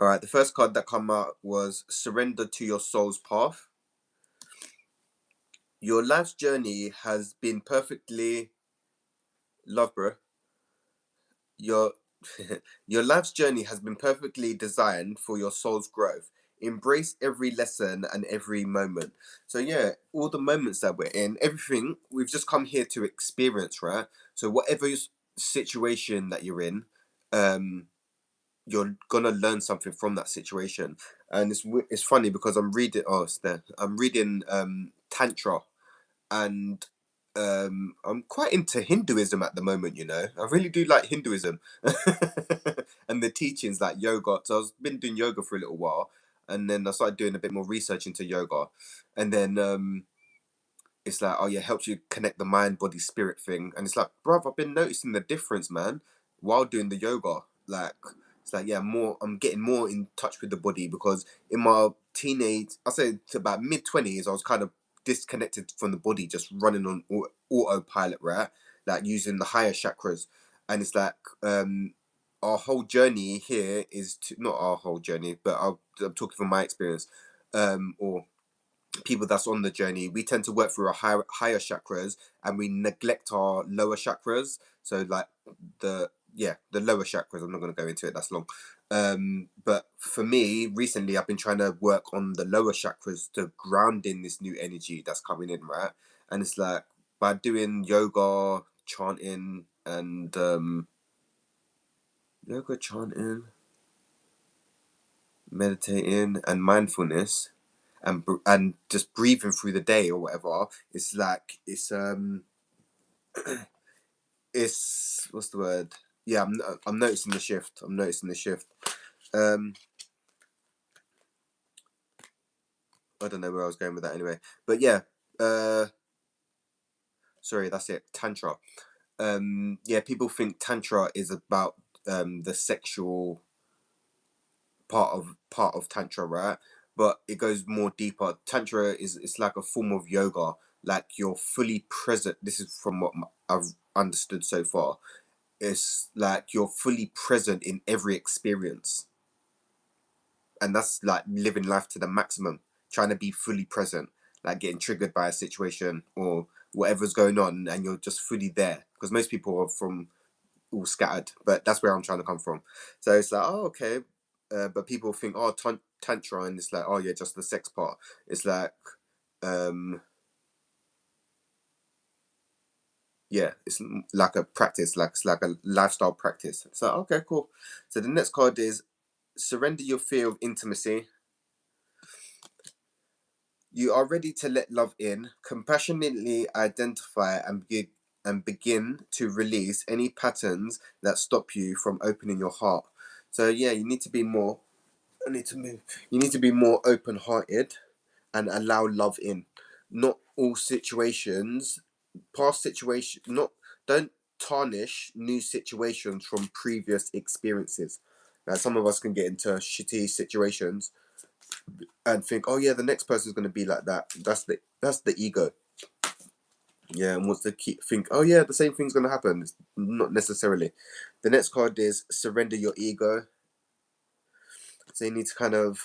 All right, the first card that come out was Surrender to Your Soul's Path. Your life's journey has been perfectly love, bro. Your your life's journey has been perfectly designed for your soul's growth. Embrace every lesson and every moment. So yeah, all the moments that we're in, everything we've just come here to experience, right? So whatever situation that you're in, um, you're gonna learn something from that situation. And it's funny because I'm reading. Oh, it's there. I'm reading Tantra, and I'm quite into Hinduism at the moment. You know, I really do like Hinduism and the teachings like yoga. So I've been doing yoga for a little while, and then I started doing a bit more research into yoga, and then it's like, oh yeah, helps you connect the mind, body, spirit thing. And it's like, bruv, I've been noticing the difference, man, while doing the yoga. Like, it's like, yeah, I'm getting more in touch with the body because in my I say to about mid 20s, I was kind of disconnected from the body, just running on autopilot, right? Like using the higher chakras. And it's like, our whole journey here is not our whole journey, but I'm talking from my experience, or people that's on the journey, we tend to work through our higher chakras and we neglect our lower chakras. So like the lower chakras, I'm not going to go into it, that's long. But for me recently I've been trying to work on the lower chakras to ground in this new energy that's coming in, right? And it's like by doing yoga, chanting, and yoga, chanting, meditating, and mindfulness, and just breathing through the day or whatever. It's like it's what's the word? Yeah, I'm noticing the shift. I'm noticing the shift. Um, I don't know where I was going with that anyway, but yeah. Uh, sorry, that's it. Tantra. Yeah, people think tantra is about the sexual part of tantra, right? But it goes more deeper. Tantra is it's like a form of yoga. Like you're fully present. This is from what I've understood so far. It's like you're fully present in every experience, and that's like living life to the maximum. Trying to be fully present, like getting triggered by a situation or whatever's going on, and you're just fully there. Because most people are from all scattered, but that's where I'm trying to come from. So it's like, oh, okay. But people think, oh, tantra, and it's like, oh, yeah, just the sex part. It's like, um, yeah, it's like a practice, like it's like a lifestyle practice. So, okay, cool. So the next card is surrender your fear of intimacy. You are ready to let love in, compassionately identify and begin to release any patterns that stop you from opening your heart. So yeah, you need to be more I need to move. You need to be more open hearted and allow love in. Not all situations, past situations, not don't tarnish new situations from previous experiences. Now, some of us can get into shitty situations and think, oh yeah, the next person's gonna be like that. That's the ego. Yeah, and wants to keep think, oh yeah, the same thing's gonna happen. It's not necessarily. The next card is surrender your ego. So you need to kind of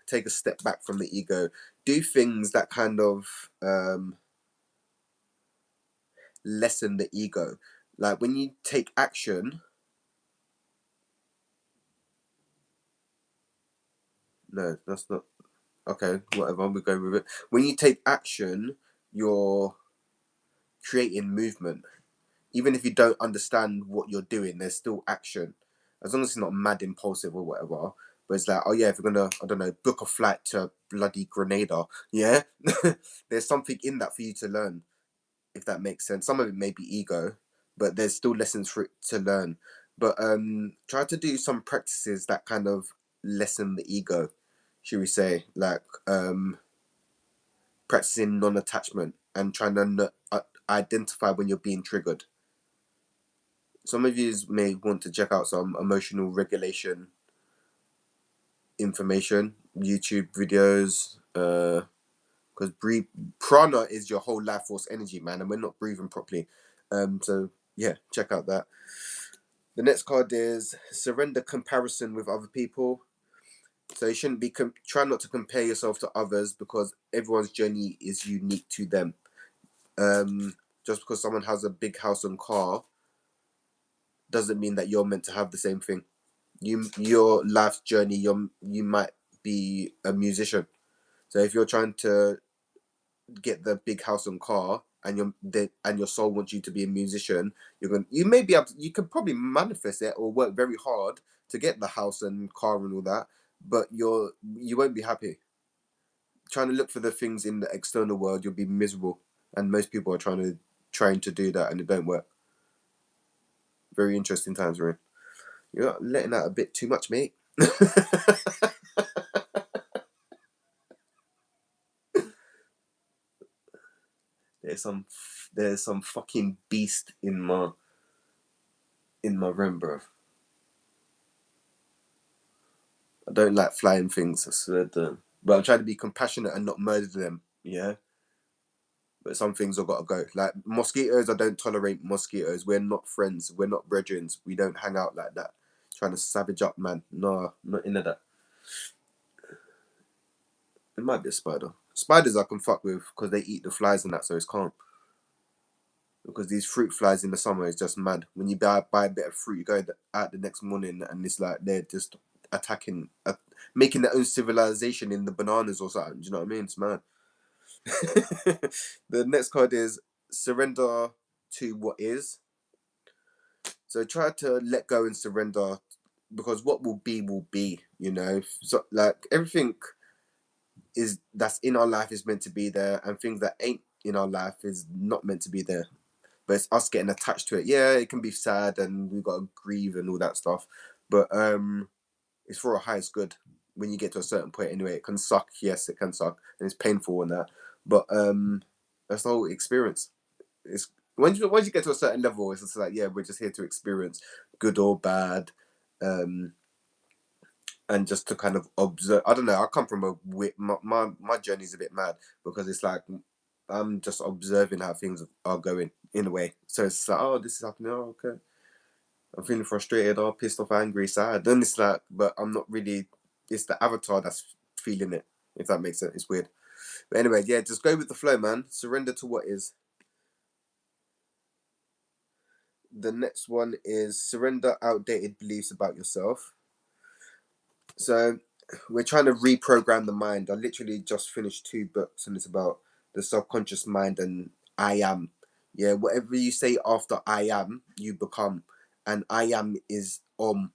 take a step back from the ego, do things that kind of lessen the ego. Like when you take action, no, that's not okay. Whatever, we go with it. When you take action, you're creating movement. Even if you don't understand what you're doing, there's still action. As long as it's not mad impulsive or whatever. But it's like, oh yeah, if you're gonna, I don't know, book a flight to bloody Grenada, yeah, there's something in that for you to learn, if that makes sense. Some of it may be ego, but there's still lessons for it to learn. But try to do some practices that kind of lessen the ego, should we say, like practicing non-attachment and trying to identify when you're being triggered. Some of you may want to check out some emotional regulation information, YouTube videos, because prana is your whole life force energy, man, and we're not breathing properly. So yeah, check out that. The next card is surrender comparison with other people. So you shouldn't be try not to compare yourself to others, because everyone's journey is unique to them. Just because someone has a big house and car doesn't mean that you're meant to have the same thing. Your life journey, you might be a musician. So if you're trying to get the big house and car, and your soul wants you to be a musician, you may be able to, you can probably manifest it or work very hard to get the house and car and all that, but you won't be happy. Trying to look for the things in the external world, you'll be miserable. And most people are trying to do that, and it don't work. Very interesting times we're in. You're letting out a bit too much, mate. there's some fucking beast in my room, bro. I don't like flying things, I swear to. But I'm trying to be compassionate and not murder them, yeah? But some things have got to go. Like mosquitoes, I don't tolerate mosquitoes. We're not friends. We're not brethren. We don't hang out like that. Trying to savage up, man. No, not into that. It might be a spider. Spiders I can fuck with because they eat the flies and that, so it's calm. Because these fruit flies in the summer is just mad. When you buy a bit of fruit, you go out the next morning and it's like they're just attacking, making their own civilization in the bananas or something. Do you know what I mean? It's mad. The next card is surrender to what is. So try to let go and surrender, because what will be, you know. So like everything is that's in our life is meant to be there, and things that ain't in our life is not meant to be there. But it's us getting attached to it. Yeah, it can be sad and we've got to grieve and all that stuff. But it's for our highest good when you get to a certain point anyway. It can suck, yes, it can suck, and it's painful and that. But that's the whole experience. It's once you get to a certain level, it's just like, yeah, we're just here to experience good or bad. And just to kind of observe. I don't know. I come from my journey's a bit mad, because it's like I'm just observing how things are going in a way. So it's like, oh, this is happening. Oh, okay. I'm feeling frustrated or pissed off, angry, sad. Then it's like, but I'm not really. It's the avatar that's feeling it. If that makes sense, it's weird. But anyway, yeah, just go with the flow, man. Surrender to what is. The next one is surrender outdated beliefs about yourself. So we're trying to reprogram the mind. I literally just finished 2 books, and it's about the subconscious mind and I am. Yeah, whatever you say after I am, you become. And I am is it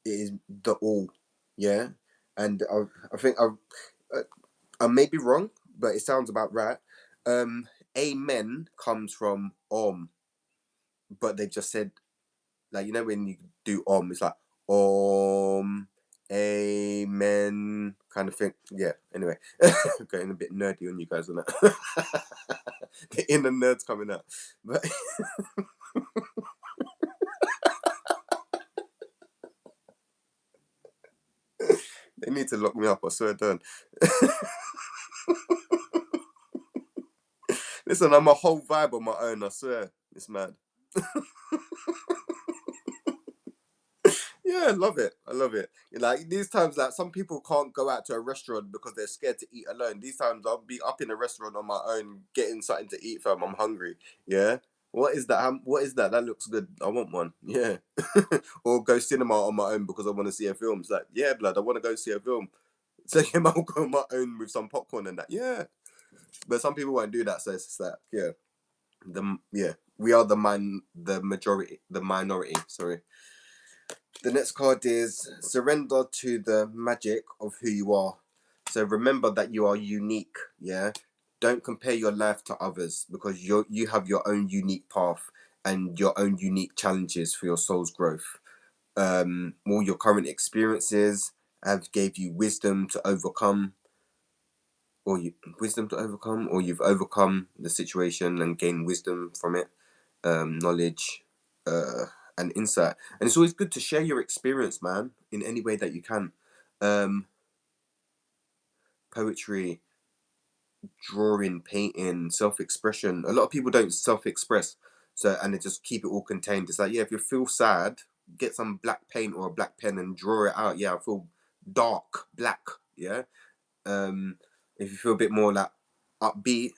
is the all. Yeah. And I think I may be wrong, but it sounds about right. Amen comes from but they just said, like, you know, when you do it's like amen kind of thing. Yeah, anyway. Getting a bit nerdy on you guys on that. The inner nerds coming out. But they need to lock me up, I swear to. Listen, I'm a whole vibe on my own, I swear. It's mad. Yeah, I love it. I love it. Like these times, like some people can't go out to a restaurant because they're scared to eat alone. These times, I'll be up in a restaurant on my own, getting something to eat. Fam, I'm hungry. Yeah. What is that? What is that? That looks good. I want one. Yeah. Or go cinema on my own because I want to see a film. It's like, yeah, blood. I want to go see a film. So yeah, I'll go on my own with some popcorn and that. Yeah. But some people won't do that. So it's just like, yeah, we are the majority, the minority. Sorry. The next card is surrender to the magic of who you are. So remember that you are unique. Yeah. Don't compare your life to others because you have your own unique path and your own unique challenges for your soul's growth. All your current experiences have gave you wisdom to overcome, or you've overcome the situation and gained wisdom from it, knowledge, uh, and insight. And it's always good to share your experience, man, in any way that you can. Um, Poetry, drawing, painting, self-expression. A lot of people don't self-express, so and they just keep it all contained. It's like, yeah, if you feel sad, get some black paint or a black pen and draw it out. Yeah, I feel dark, black. Yeah. Um, if you feel a bit more like upbeat,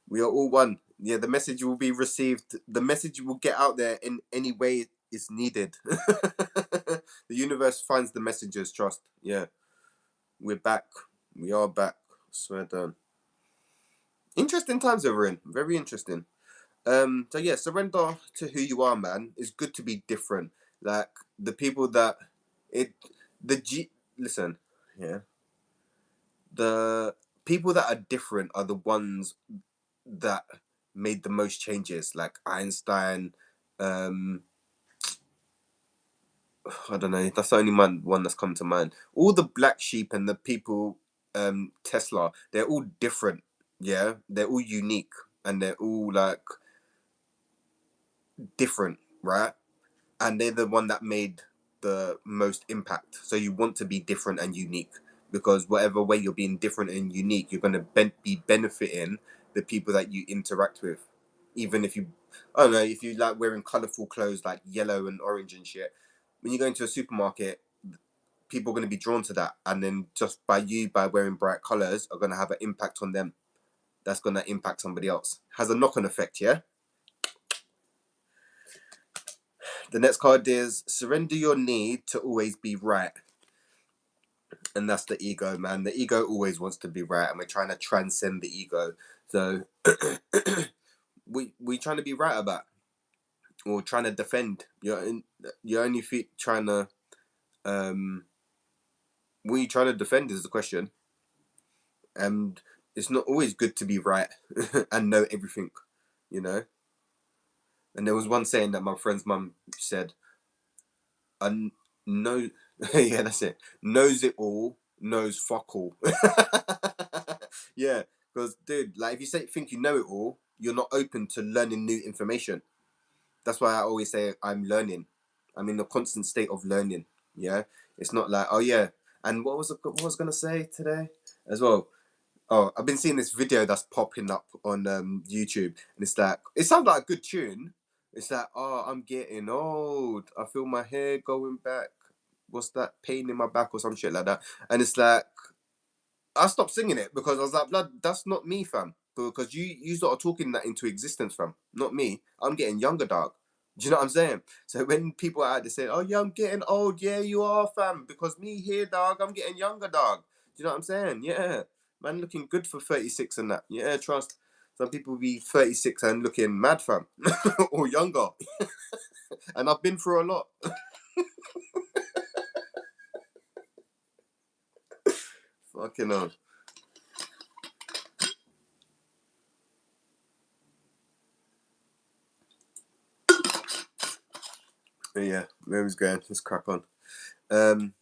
we are all one. Yeah, the message will be received. The message will get out there in any way it's needed. The universe finds the messengers. Trust. Yeah, we're back. We are back. Swear down. Interesting times that we're in. Very interesting. So yeah, surrender to who you are, man. It's good to be different. Like the people that it, the G. Listen, yeah. The people that are different are the ones that made the most changes, like Einstein. Um, I don't know. That's the only one that's come to mind. All the black sheep and the people, Tesla, they're all different. Yeah, they're all unique and they're all like different, right? And they're the one that made the most impact. So you want to be different and unique because whatever way you're being different and unique, you're going to be benefiting the people that you interact with. Even if you, I don't know, if you like wearing colorful clothes like yellow and orange and shit, when you go into a supermarket, people are going to be drawn to that. And then just by wearing bright colors, are going to have an impact on them. That's going to impact somebody else. Has a knock on effect, yeah? The next card is surrender your need to always be right. And that's the ego, man. The ego always wants to be right, and we're trying to transcend the ego. So we trying to be right about, or trying to defend. You're only trying to what you trying to defend is the question, and it's not always good to be right and know everything, you know. And there was one saying that my friend's mum said, "I know, yeah, that's it. Knows it all, knows fuck all." Yeah, because dude, like if you think you know it all, you're not open to learning new information. That's why I always say I'm learning. I'm in a constant state of learning. Yeah, it's not like, oh yeah. And what was I gonna say today as well? Oh, I've been seeing this video that's popping up on YouTube, and it's like it sounds like a good tune. It's like, oh, I'm getting old. I feel my hair going back. What's that pain in my back or some shit like that? And it's like I stopped singing it because I was like, blood, that's not me, fam. Because you sort of talking that into existence, fam. Not me. I'm getting younger, dog. Do you know what I'm saying? So when people are out there saying, "Oh yeah, I'm getting old," yeah, you are, fam. Because me here, dog, I'm getting younger, dog. Do you know what I'm saying? Yeah, man, looking good for 36 and that. Yeah, trust. Some people be 36 and looking mad, fam, or younger. And I've been through a lot. Fucking hell. But yeah, where was going? Let's crack on. Um,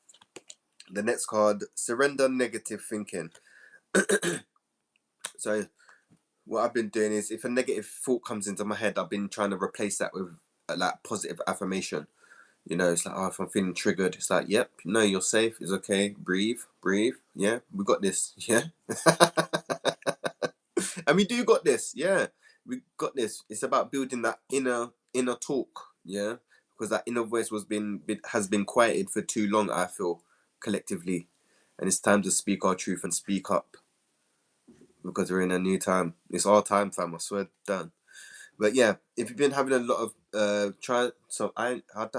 the next card: surrender negative thinking. So what I've been doing is if a negative thought comes into my head, I've been trying to replace that with like positive affirmation. You know, it's like, oh, if I'm feeling triggered, it's like, yep, no, you're safe, it's okay, breathe, breathe, yeah, we got this, yeah. And we do got this, yeah, we got this. It's about building that inner talk, yeah, because that inner voice has been quieted for too long, I feel, collectively, and it's time to speak our truth and speak up because we're in a new time. It's our time, fam. I swear, done. But yeah, if you've been having a lot of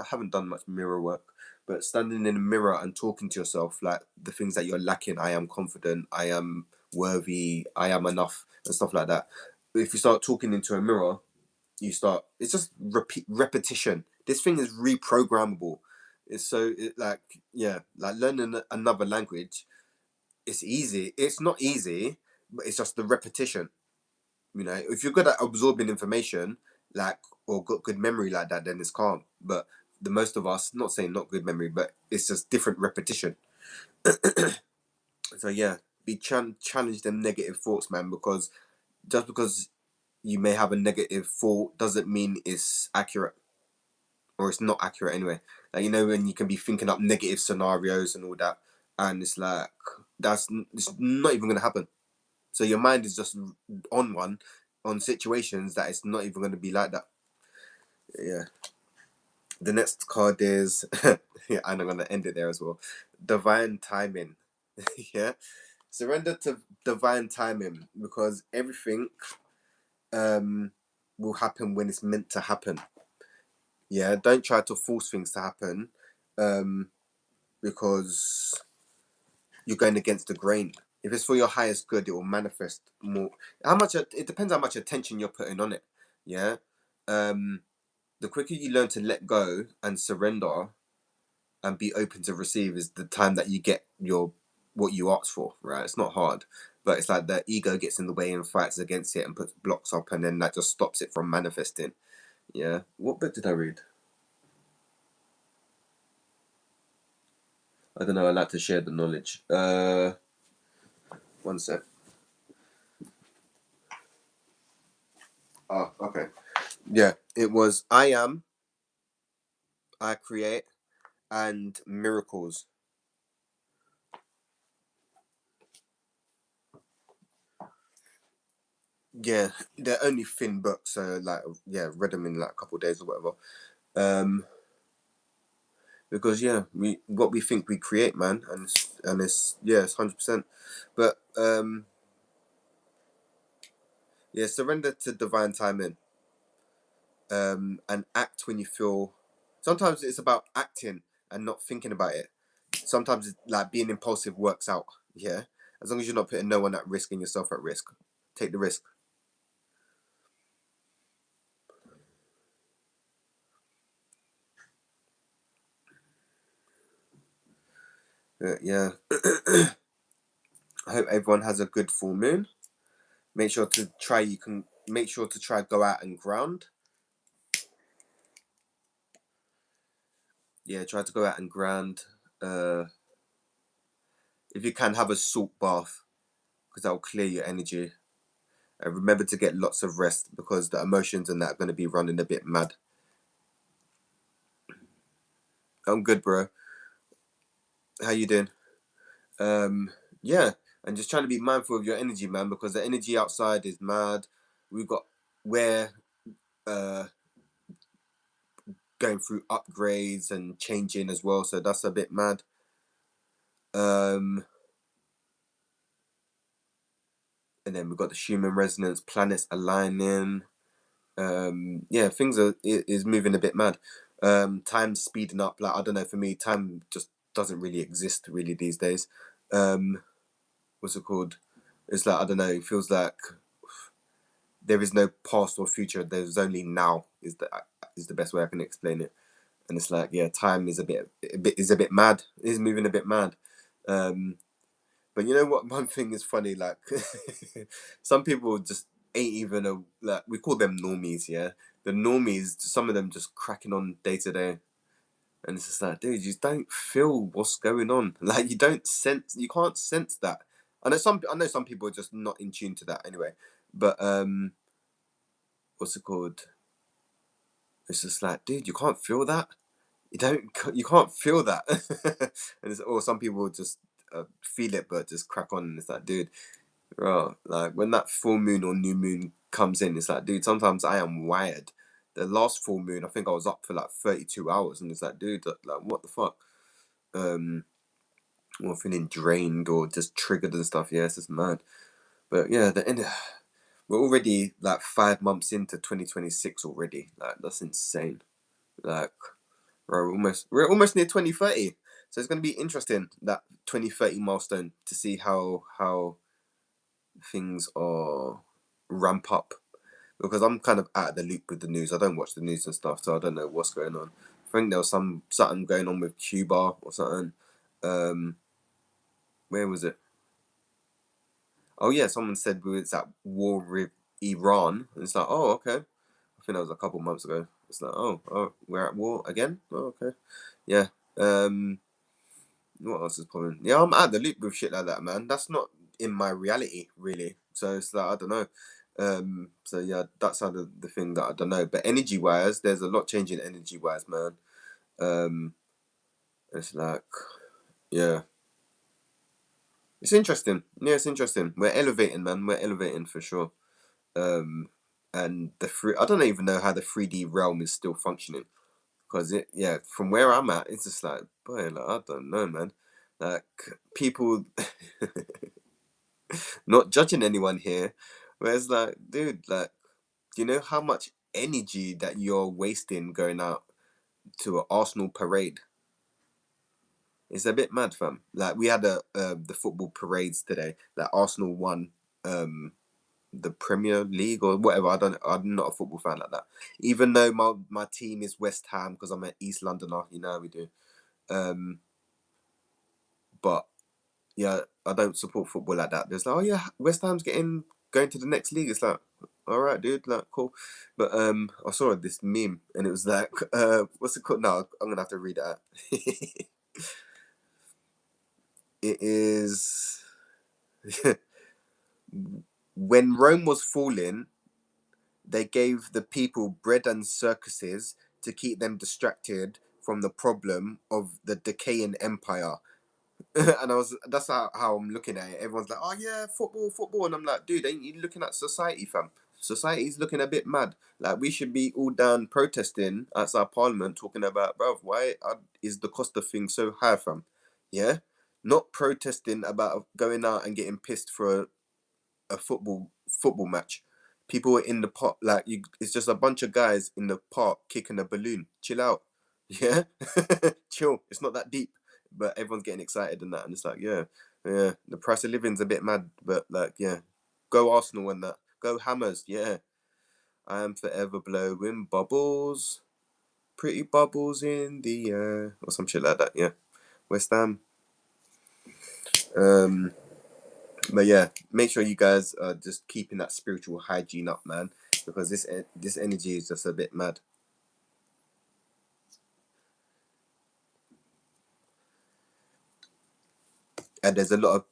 haven't done much mirror work, but standing in a mirror and talking to yourself like the things that you're lacking. I am confident. I am worthy. I am enough and stuff like that. If you start talking into a mirror, you start. It's just repetition. This thing is reprogrammable. It's like, yeah, like learning another language. It's easy. It's not easy, but it's just the repetition. You know, if you're good at absorbing information, like, or got good memory like that, then it's calm. But the most of us, not saying not good memory, but it's just different repetition. So yeah, be challenge them negative thoughts, man, because just because you may have a negative thought doesn't mean it's accurate, or it's not accurate anyway. Like, you know, when you can be thinking up negative scenarios and all that, and it's like it's not even gonna happen. So your mind is just on situations that it's not even gonna be like that. Yeah. The next card is yeah, and I'm gonna end it there as well. Divine timing. Yeah. Surrender to divine timing, because everything um will happen when it's meant to happen. Yeah, don't try to force things to happen, um because you're going against the grain. If it's for your highest good, it will manifest more. How much it depends how much attention you're putting on it. Yeah. um the quicker you learn to let go and surrender and be open to receive is the time that you get your what you asked for, right? It's not hard, but it's like the ego gets in the way and fights against it and puts blocks up, and then that just stops it from manifesting. Yeah. What book did I read? I don't know. I like to share the knowledge. One sec. Oh, okay. Yeah, it was I Am, I Create, and Miracles. Yeah, they're only thin books, so like, yeah, read them in like a couple of days or whatever. Um, because yeah, we what we think we create, man, and it's yeah, it's 100%. But yeah, surrender to divine timing. And act when you feel. Sometimes it's about acting and not thinking about it. Sometimes it's like being impulsive works out. Yeah, as long as you're not putting no one at risk and yourself at risk, take the risk. Yeah. I hope everyone has a good full moon. Make sure to try. You can make sure to try go out and ground. Yeah, try to go out and ground. Uh, if you can, have a salt bath, because that will clear your energy. Remember to get lots of rest, because the emotions and that are going to be running a bit mad. I'm good, bro. How you doing? Yeah, and just trying to be mindful of your energy, man, because the energy outside is mad. We've got we're uh going through upgrades and changing as well, so that's a bit mad. Um, and then we've got the human resonance, planets aligning. Yeah, things are is moving a bit mad. Time's speeding up. Like, I don't know, for me, time just doesn't really exist really these days. Um, what's it called? It's like, I don't know. It feels like there is no past or future. There's only now. Is the best way I can explain it. And it's like, yeah, time is a bit mad. It is moving a bit mad. Um, but you know what? One thing is funny. Like, some people just ain't even like, we call them normies. Yeah, the normies. Some of them just cracking on day to day, and it's just like, dude, you don't feel what's going on. Like, you don't sense. You can't sense that. I know some people are just not in tune to that anyway. But what's it called? It's just like, dude, you can't feel that. You can't feel that. Or some people just feel it but just crack on, and it's like, dude, bro, like when that full moon or new moon comes in, it's like, dude, sometimes I am wired. The last full moon, I think I was up for like 32 hours, and it's like, dude, like, what the fuck? um or feeling drained or just triggered and stuff. Yeah, it's just mad. But yeah, the end, we're already like 5 months into 2026 already. Like, that's insane. Like, we're almost near 2030, so it's going to be interesting, that 2030 milestone, to see how things are ramp up. because I'm kind of out of the loop with the news. I don't watch the news and stuff, so I don't know what's going on. I think there was something going on with Cuba or something. Um, where was it? Oh yeah, someone said it's at war with Iran. And it's like, oh okay. I think that was a couple months ago. It's like, oh, we're at war again. Oh okay, yeah. Um, what else is popping? Yeah, I'm out of the loop with shit like that, man. That's not in my reality, really. So it's like I don't know. So yeah, that's how the thing that I don't know. But energy wise, there's a lot changing energy wise, man. Um, it's like, yeah, it's interesting. Yeah, it's interesting. We're elevating, man. We're elevating for sure. Um, and I don't even know how the 3D realm is still functioning because yeah, from where I'm at, it's just like, boy, like, I don't know, man. Like people, not judging anyone here, but it's like, dude, like, do you know how much energy that you're wasting going out to an Arsenal parade? It's a bit mad, fam. Like we had the football parades today. That Arsenal won um the Premier League or whatever. I'm not a football fan like that. Even though my team is West Ham because I'm an East Londoner, you know how we do. Um, but yeah, I don't support football like that. There's like, oh yeah, West Ham's going to the next league. It's like, all right, dude, like cool. But I saw this meme and it was like, what's it called? No, I'm gonna have to read it out. It is when Rome was falling, they gave the people bread and circuses to keep them distracted from the problem of the decaying empire. And that's how I'm looking at it. Everyone's like, oh yeah, football. And I'm like, dude, ain't you looking at society, fam? Society's looking a bit mad. Like, we should be all down protesting outside parliament talking about, bruv, why is the cost of things so high, fam? Yeah? Not protesting about going out and getting pissed for a football match. People are in the park, like you. It's just a bunch of guys in the park kicking a balloon. Chill out, yeah, chill. It's not that deep, but everyone's getting excited and that, and it's like, yeah, yeah. The price of living's a bit mad, but like, yeah, go Arsenal and that. Go Hammers, yeah. I am forever blowing bubbles, pretty bubbles in the air, or some shit like that. Yeah, West Ham. Um, But yeah, make sure you guys are just keeping that spiritual hygiene up, man, because this energy is just a bit mad. And there's a lot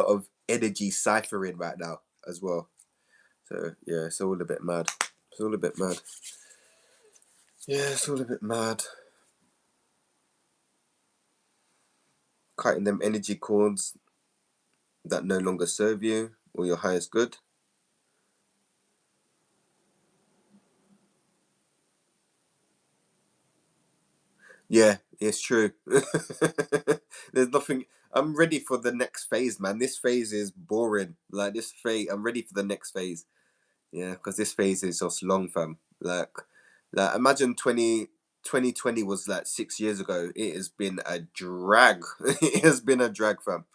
of energy ciphering right now as well. So yeah, it's all a bit mad. It's all a bit mad. Yeah, it's all a bit mad. Cutting them energy cords that no longer serve you or your highest good. Yeah, it's true. There's nothing. I'm ready for the next phase, man. This phase is boring. Like this phase, I'm ready for the next phase. Yeah, because this phase is just long, fam. Like imagine 2020 was like 6 years ago. It has been a drag. It has been a drag, fam.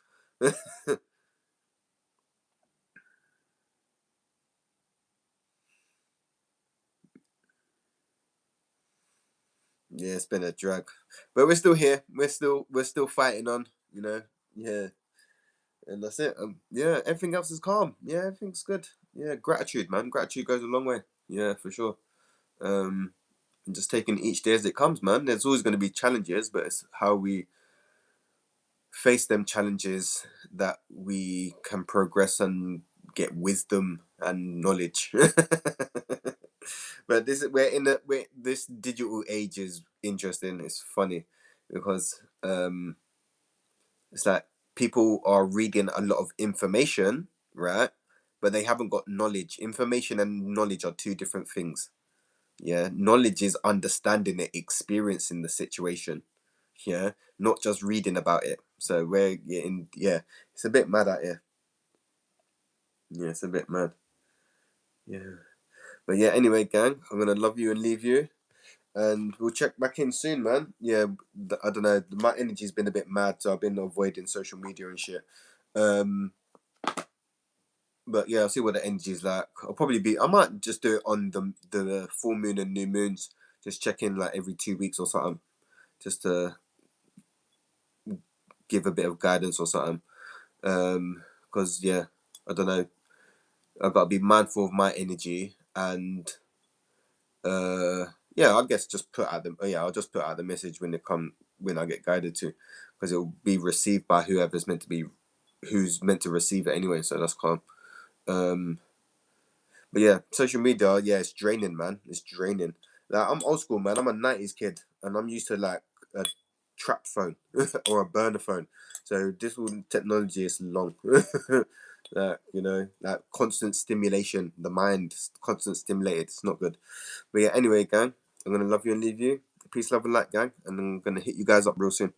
Yeah, it's been a drag, but we're still here. We're still fighting on. You know, yeah, and that's it. Yeah, everything else is calm. Yeah, everything's good. Yeah, gratitude, man. Gratitude goes a long way. Yeah, for sure. Um, and just taking each day as it comes, man. There's always going to be challenges, but it's how we face them challenges that we can progress and get wisdom and knowledge. But this digital age is interesting. It's funny because it's like people are reading a lot of information, right? But they haven't got knowledge. Information and knowledge are two different things. Yeah, knowledge is understanding it, experiencing the situation. Yeah, not just reading about it. So we're getting, yeah, it's a bit mad out here. Yeah, it's a bit mad. Yeah, but yeah. Anyway, gang, I'm gonna love you and leave you, and we'll check back in soon, man. Yeah, I don't know. My energy's been a bit mad, so I've been avoiding social media and shit. Um, But yeah, I'll see what the energy's like. I might just do it on the full moon and new moons. Just check in like every 2 weeks or something, just to give a bit of guidance or something. Because yeah, I don't know. I've got to be mindful of my energy and uh, yeah, I guess just put out the I'll just put out the message when I get guided to, because it will be received by who's meant to receive it anyway. So that's calm. Um, But yeah, social media, yeah, it's draining, man. It's draining. Like I'm old school, man. I'm a '90s kid, and I'm used to like a trap phone or a burner phone. So this one technology is long. Like like constant stimulation. The mind, constant stimulated. It's not good. But yeah, anyway, gang, I'm gonna love you and leave you. Peace, love, and light, gang, and I'm gonna hit you guys up real soon.